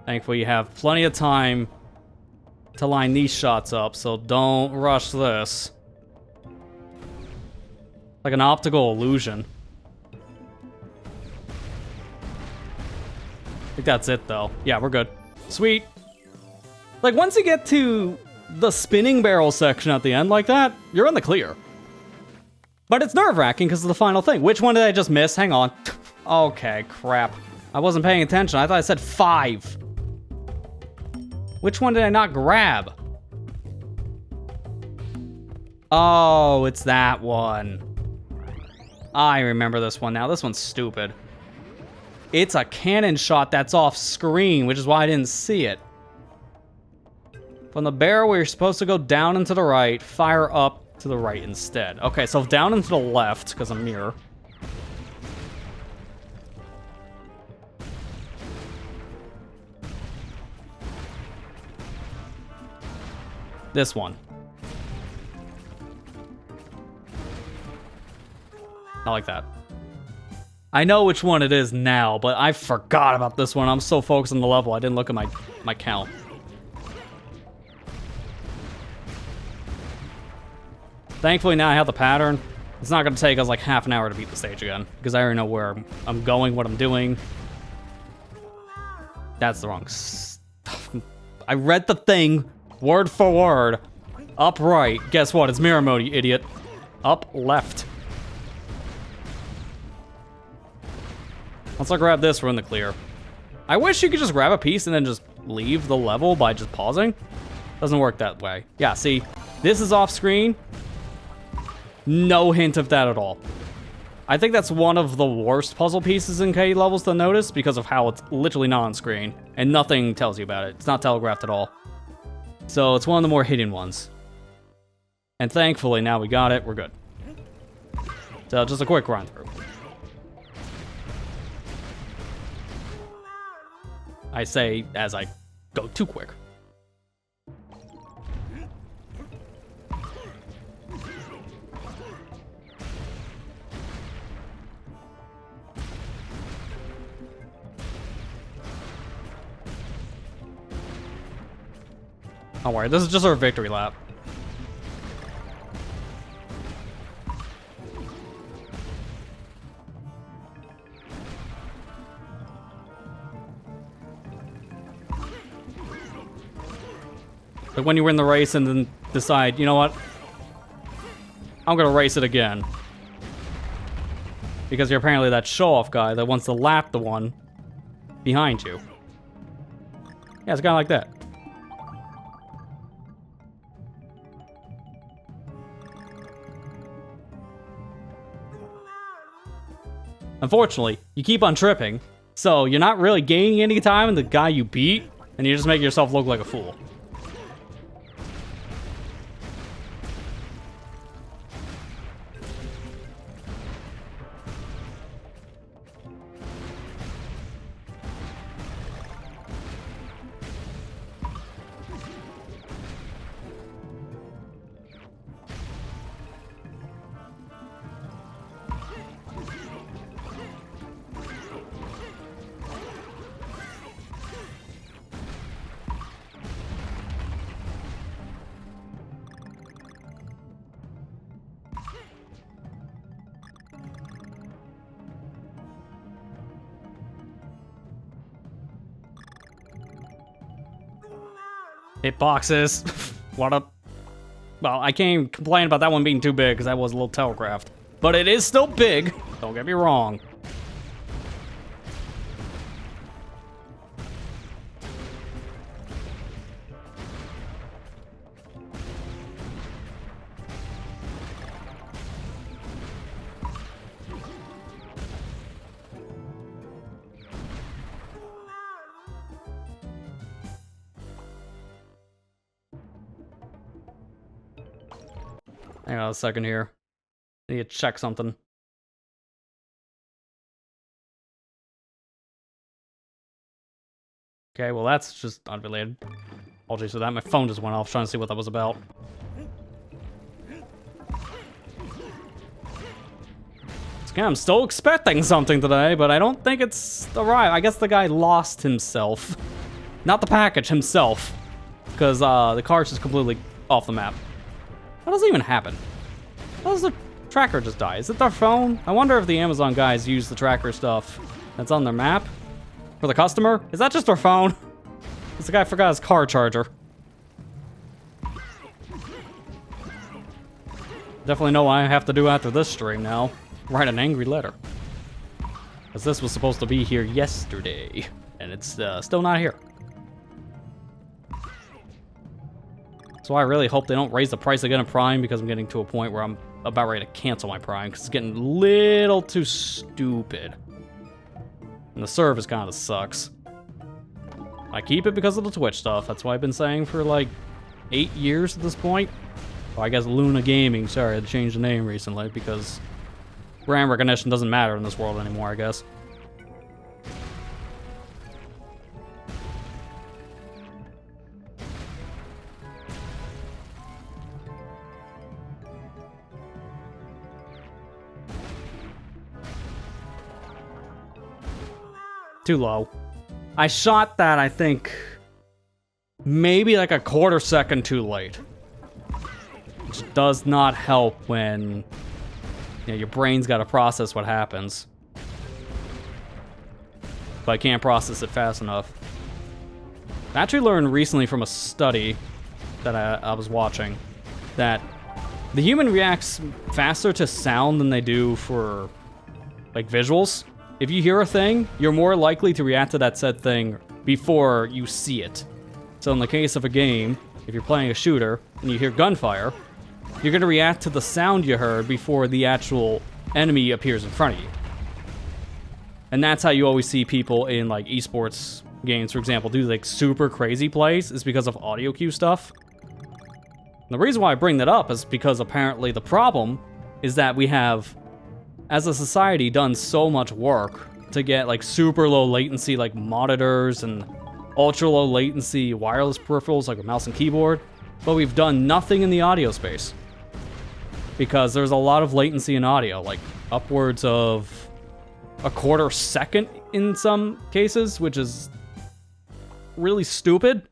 Thankfully, you have plenty of time to line these shots up, so don't rush this. Like an optical illusion. I think that's it, though. Yeah, we're good. Sweet. Like, once you get to the spinning barrel section at the end like that, you're in the clear. But it's nerve-wracking because of the final thing. Which one did I just miss? Hang on. Okay, crap. I wasn't paying attention. I thought I said 5. Which one did I not grab? Oh, it's that one. I remember this one now. This one's stupid. It's a cannon shot that's off screen, which is why I didn't see it. From the barrel where you're supposed to go down and to the right, fire up to the right instead. Okay, so down and to the left, because I'm mirror. This one. I like that. I know which one it is now, but I forgot about this one. I'm so focused on the level, I didn't look at my count. Thankfully, now I have the pattern. It's not going to take us like half an hour to beat the stage again, because I already know where I'm going, what I'm doing. That's the wrong I read the thing, word for word. Up right. Guess what? It's mirror mode, you idiot. Up left. Once I grab this, we're in the clear. I wish you could just grab a piece and then just leave the level by just pausing. Doesn't work that way. Yeah, see, this is off screen. No hint of that at all. I think that's one of the worst puzzle pieces in K levels to notice because of how it's literally not on screen and nothing tells you about it. It's not telegraphed at all. So it's one of the more hidden ones. And thankfully now we got it, we're good. So just a quick run through. I say as I go too quick. Don't worry, this is just our victory lap. Like when you win the race and then decide, you know what? I'm gonna race it again. Because you're apparently that show-off guy that wants to lap the one behind you. Yeah, it's kind of like that. Unfortunately, you keep on tripping, so you're not really gaining any time in the guy you beat, and you just make yourself look like a fool. Hitboxes. What up? Well, I can't even complain about that one being too big because that was a little telegraphed. But it is still big. Don't get me wrong. Hang on a second here. I need to check something. Okay, well that's just unrelated. Apologies for that. My phone just went off trying to see what that was about. Okay, I'm still expecting something today, but I don't think it's arrived. I guess the guy lost himself. Not the package, himself. Because the car's just completely off the map. How does it even happen? How does the tracker just die? Is it their phone? I wonder if the Amazon guys use the tracker stuff that's on their map for the customer. Is that just their phone? Because the guy forgot his car charger. Definitely know what I have to do after this stream now. Write an angry letter. Because this was supposed to be here yesterday. And it's still not here. So I really hope they don't raise the price again of Prime, because I'm getting to a point where I'm about ready to cancel my Prime because it's getting a little too stupid. And the service kind of sucks. I keep it because of the Twitch stuff. That's what I've been saying for like 8 years at this point. Well, I guess Luna Gaming. Sorry, I had to change the name recently because brand recognition doesn't matter in this world anymore, I guess. Too low. I shot that, I think, maybe like a quarter second too late. Which does not help when, you know, your brain's got to process what happens. But I can't process it fast enough. I actually learned recently from a study that I was watching that the human reacts faster to sound than they do for, like, visuals. If you hear a thing, you're more likely to react to that said thing before you see it. So in the case of a game, if you're playing a shooter and you hear gunfire, you're going to react to the sound you heard before the actual enemy appears in front of you. And that's how you always see people in like esports games, for example, do like super crazy plays, is because of audio cue stuff. And the reason why I bring that up is because apparently the problem is that we have, as a society, done so much work to get like super low latency like monitors and ultra low latency wireless peripherals like a mouse and keyboard, but we've done nothing in the audio space. Because there's a lot of latency in audio, like upwards of a quarter second in some cases, which is really stupid.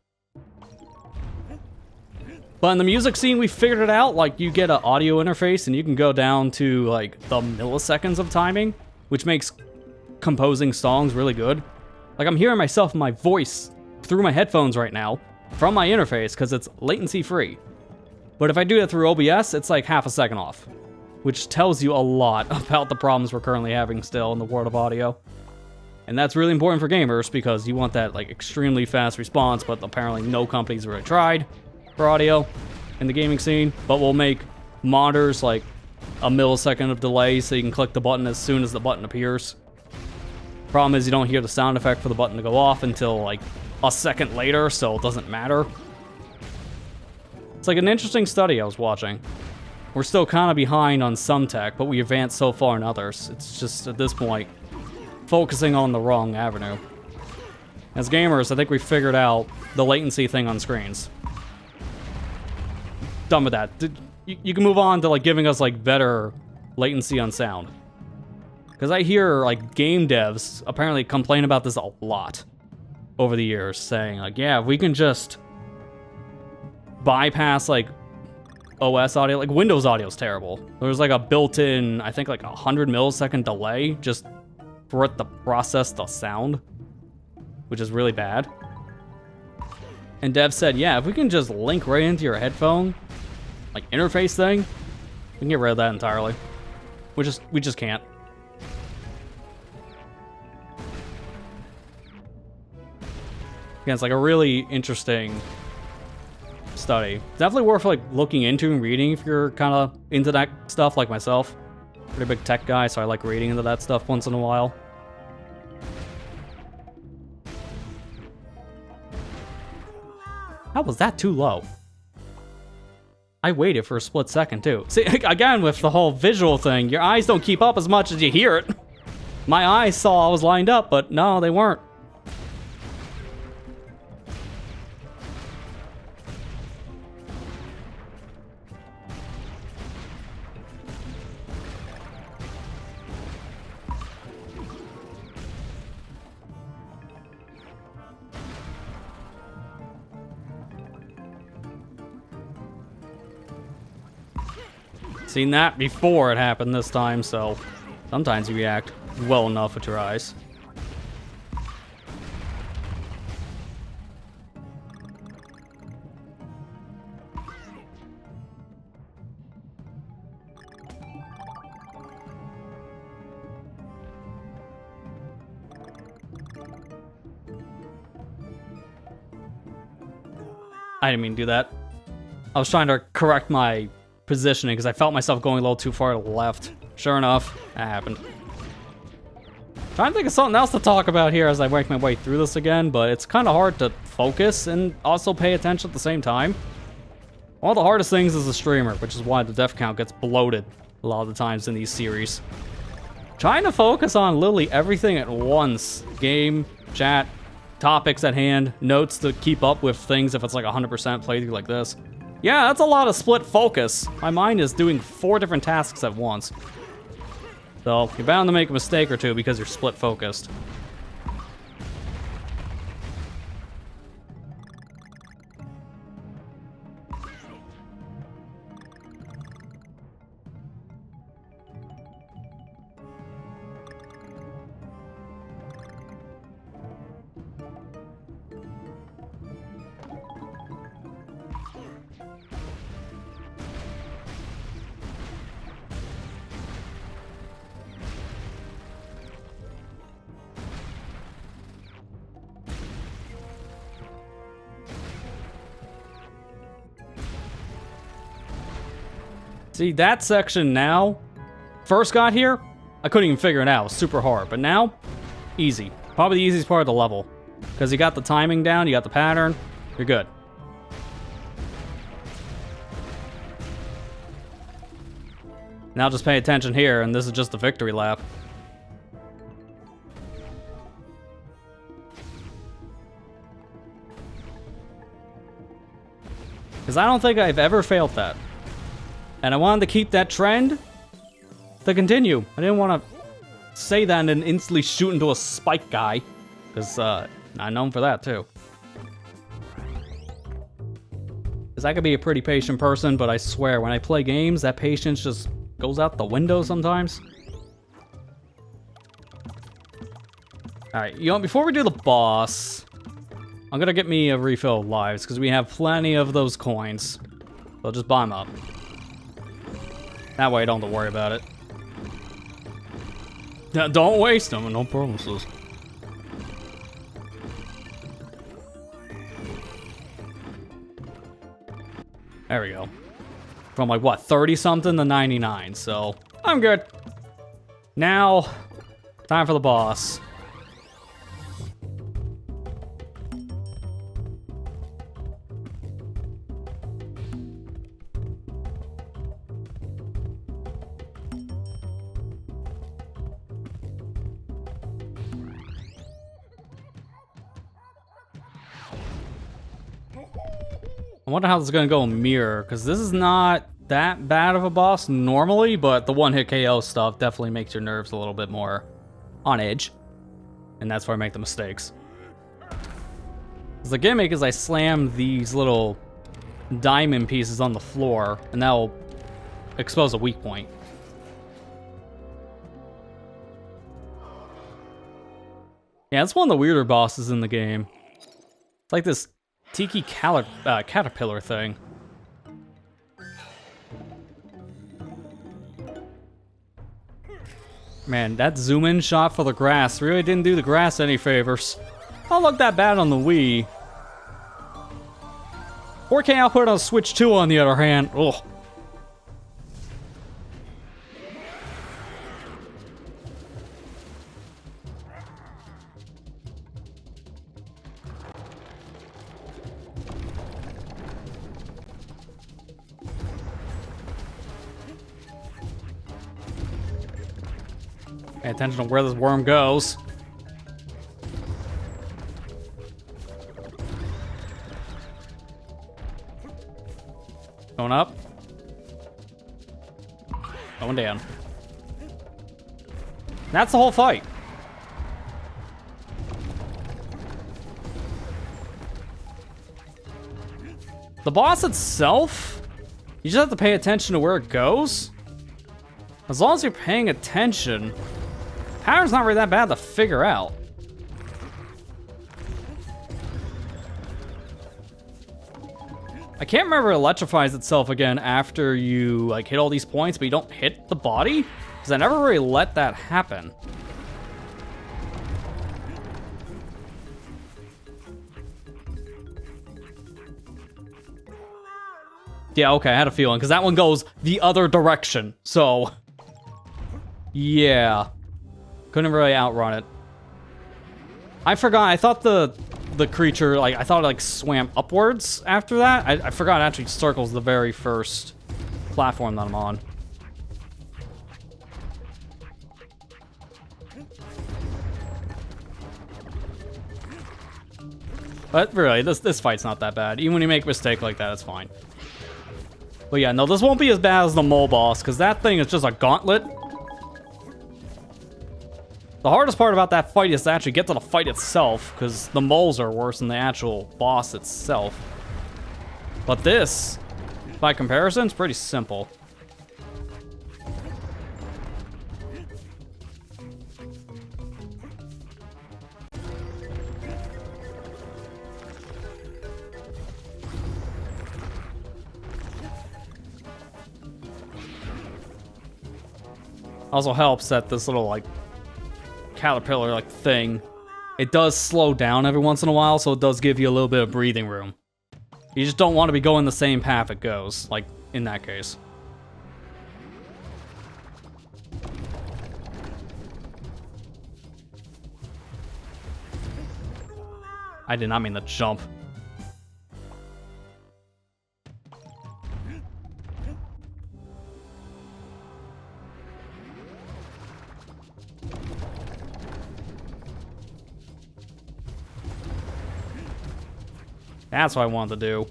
But in the music scene, we figured it out. Like, you get an audio interface and you can go down to, like, the milliseconds of timing, which makes composing songs really good. Like, I'm hearing myself in my voice through my headphones right now from my interface because it's latency free. But if I do that through OBS, it's like half a second off, which tells you a lot about the problems we're currently having still in the world of audio. And that's really important for gamers because you want that, like, extremely fast response, but apparently no company's really tried for audio in the gaming scene. But we'll make monitors like a millisecond of delay so you can click the button as soon as the button appears. Problem is you don't hear the sound effect for the button to go off until like a second later, so it doesn't matter. It's like an interesting study I was watching. We're still kind of behind on some tech, but we advanced so far in others. It's just, at this point, focusing on the wrong avenue. As gamers, I think we figured out the latency thing on screens. Done with that. You can move on to like giving us like better latency on sound. Because I hear like game devs apparently complain about this a lot over the years, saying like, yeah, if we can just bypass like OS audio, like Windows audio is terrible. There's like a built-in, I think like 100 millisecond delay just for it to process the sound, which is really bad. And Dev said, yeah, if we can just link right into your headphone, like interface thing, we can get rid of that entirely. We just can't. Again, it's like a really interesting study. Definitely worth like looking into and reading if you're kind of into that stuff like myself. Pretty big tech guy, so I like reading into that stuff once in a while. How was that too low? I waited for a split second too. See, again, with the whole visual thing, your eyes don't keep up as much as you hear it. My eyes saw I was lined up, but no, they weren't. Seen that before it happened this time, so sometimes you react well enough with your eyes. I didn't mean to do that. I was trying to correct my positioning because I felt myself going a little too far to the left. Sure enough, that happened. Trying to think of something else to talk about here as I make my way through this again, but it's kind of hard to focus and also pay attention at the same time. One of the hardest things is a streamer, which is why the death count gets bloated a lot of the times in these series. Trying to focus on literally everything at once. Game, chat, topics at hand, notes to keep up with things if it's like 100% playthrough like this. Yeah, that's a lot of split focus. My mind is doing 4 different tasks at once. So, you're bound to make a mistake or two because you're split focused. See, that section now, first got here, I couldn't even figure it out. It was super hard. But now, easy. Probably the easiest part of the level. Because you got the timing down, you got the pattern, you're good. Now just pay attention here, and this is just the victory lap. Because I don't think I've ever failed that. And I wanted to keep that trend to continue. I didn't want to say that and then instantly shoot into a spike guy. Because I'm known for that too. Because I could be a pretty patient person, but I swear, when I play games, that patience just goes out the window sometimes. Alright, you know, before we do the boss, I'm gonna get me a refill of lives, because we have plenty of those coins. So just buy them up. That way I don't have to worry about it. Don't waste them, no promises. There we go. From like, what, 30-something to 99, so I'm good. Now, time for the boss. I wonder how this is gonna go in Mirror, because this is not that bad of a boss normally, but the one-hit KO stuff definitely makes your nerves a little bit more on edge. And that's where I make the mistakes. The gimmick is I slam these little diamond pieces on the floor, and that'll expose a weak point. Yeah, it's one of the weirder bosses in the game. It's like this tiki caterpillar thing. Man, that zoom in shot for the grass really didn't do the grass any favors. Don't look that bad on the Wii. 4K output on Switch 2 on the other hand, ugh. Pay attention to where this worm goes. Going up. Going down. That's the whole fight. The boss itself, you just have to pay attention to where it goes. As long as you're paying attention, pattern's not really that bad to figure out. I can't remember if it electrifies itself again after you like hit all these points, but you don't hit the body, because I never really let that happen. Yeah, okay, I had a feeling, because that one goes the other direction, so yeah. Couldn't really outrun it. I forgot, I thought the creature, like, I thought it, like, swam upwards after that. I forgot it actually circles the very first platform that I'm on. But really, this fight's not that bad. Even when you make a mistake like that, it's fine. But yeah, no, this won't be as bad as the mole boss, because that thing is just a gauntlet. The hardest part about that fight is to actually get to the fight itself, because the moles are worse than the actual boss itself. But this, by comparison, is pretty simple. Also helps that this little, like, caterpillar like thing, it does slow down every once in a while, so it does give you a little bit of breathing room. You just don't want to be going the same path it goes, like in that case. I did not mean to jump. That's what I wanted to do.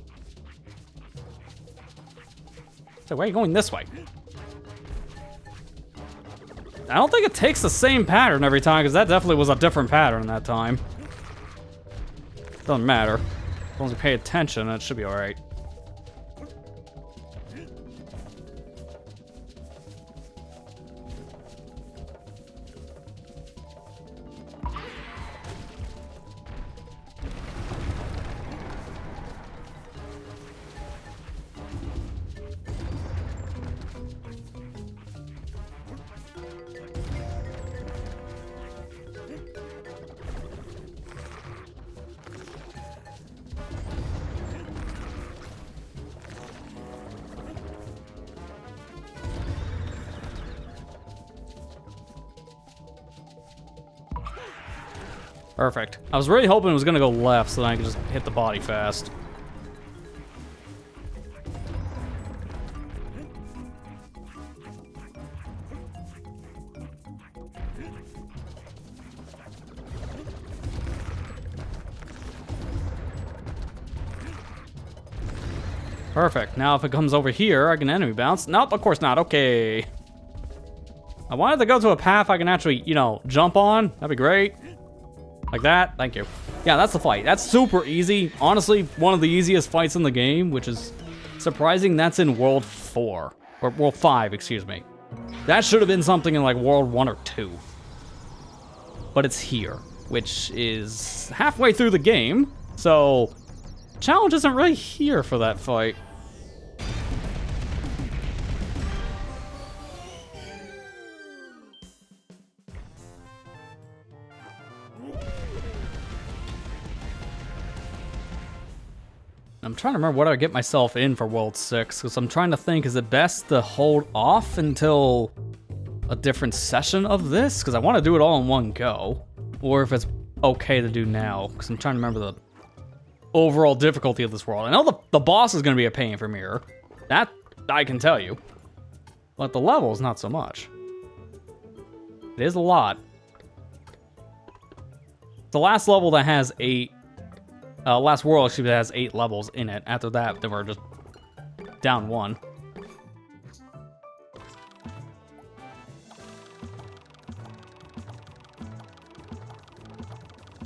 So why are you going this way? I don't think it takes the same pattern every time, because that definitely was a different pattern that time. Doesn't matter. As long as you pay attention, it should be alright. Perfect. I was really hoping it was gonna go left so that I could just hit the body fast. Perfect. Now if it comes over here, I can enemy bounce. Nope, of course not. Okay. I wanted to go to a path I can actually, you know, jump on. That'd be great. Like that. Thank you. Yeah, that's the fight. That's super easy. Honestly, one of the easiest fights in the game, which is surprising that's in World 4. Or World 5, excuse me. That should have been something in like World 1 or 2. But it's here, which is halfway through the game. So, challenge isn't really here for that fight. I'm trying to remember what I get myself in for World 6, because I'm trying to think, is it best to hold off until a different session of this? Because I want to do it all in one go. Or if it's okay to do now, because I'm trying to remember the overall difficulty of this world. I know the boss is going to be a pain for Mirror. That I can tell you. But the level is not so much. It is a lot. The last level that has 8... last world actually has 8 levels in it. After that, then we're just down 1.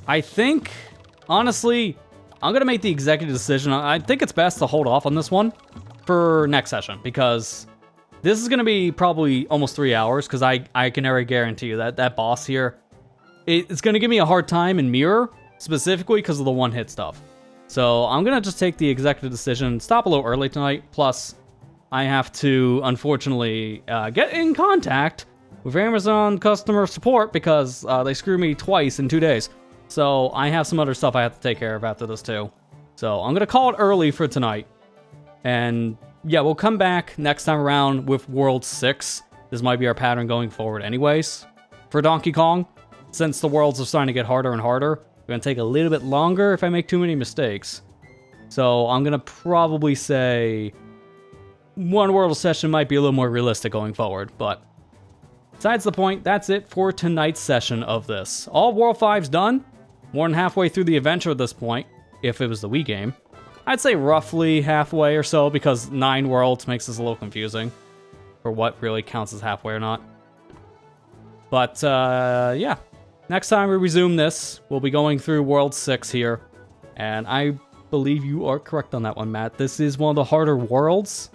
I think, honestly, I'm going to make the executive decision. I think it's best to hold off on this one for next session, because this is going to be probably almost 3 hours, because I can already guarantee you that that boss here, it's going to give me a hard time in Mirror, specifically because of the one-hit stuff. So I'm going to just take the executive decision, stop a little early tonight, plus I have to, unfortunately, get in contact with Amazon customer support because they screwed me twice in 2 days. So I have some other stuff I have to take care of after this too. So I'm going to call it early for tonight. And yeah, we'll come back next time around with World 6. This might be our pattern going forward anyways. For Donkey Kong, since the worlds are starting to get harder and harder, it's going to take a little bit longer if I make too many mistakes. So I'm going to probably say one world session might be a little more realistic going forward. But besides the point, that's it for tonight's session of this. All World 5's done. More than halfway through the adventure at this point, if it was the Wii game. I'd say roughly halfway or so, because 9 worlds makes this a little confusing for what really counts as halfway or not. But, yeah. Next time we resume this, we'll be going through World 6 here. And I believe you are correct on that one, Matt. This is one of the harder worlds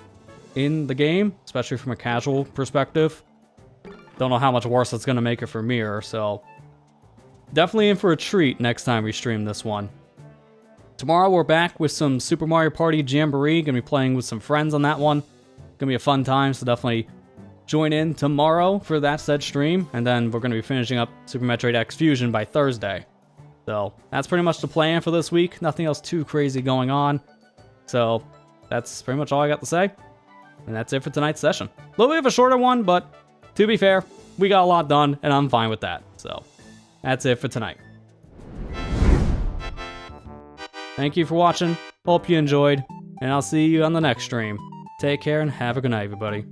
in the game, especially from a casual perspective. Don't know how much worse it's going to make it for Mirror, so definitely in for a treat next time we stream this one. Tomorrow we're back with some Super Mario Party Jamboree. Gonna be playing with some friends on that one. Gonna be a fun time, so definitely join in tomorrow for that said stream. And then we're gonna be finishing up Super Metroid X Fusion by Thursday. So that's pretty much the plan for this week. Nothing else too crazy going on. So that's pretty much all I got to say. And that's it for tonight's session. A little bit of a shorter one, but to be fair, we got a lot done, and I'm fine with that. So that's it for tonight. Thank you for watching. Hope you enjoyed, and I'll see you on the next stream. Take care and have a good night, everybody.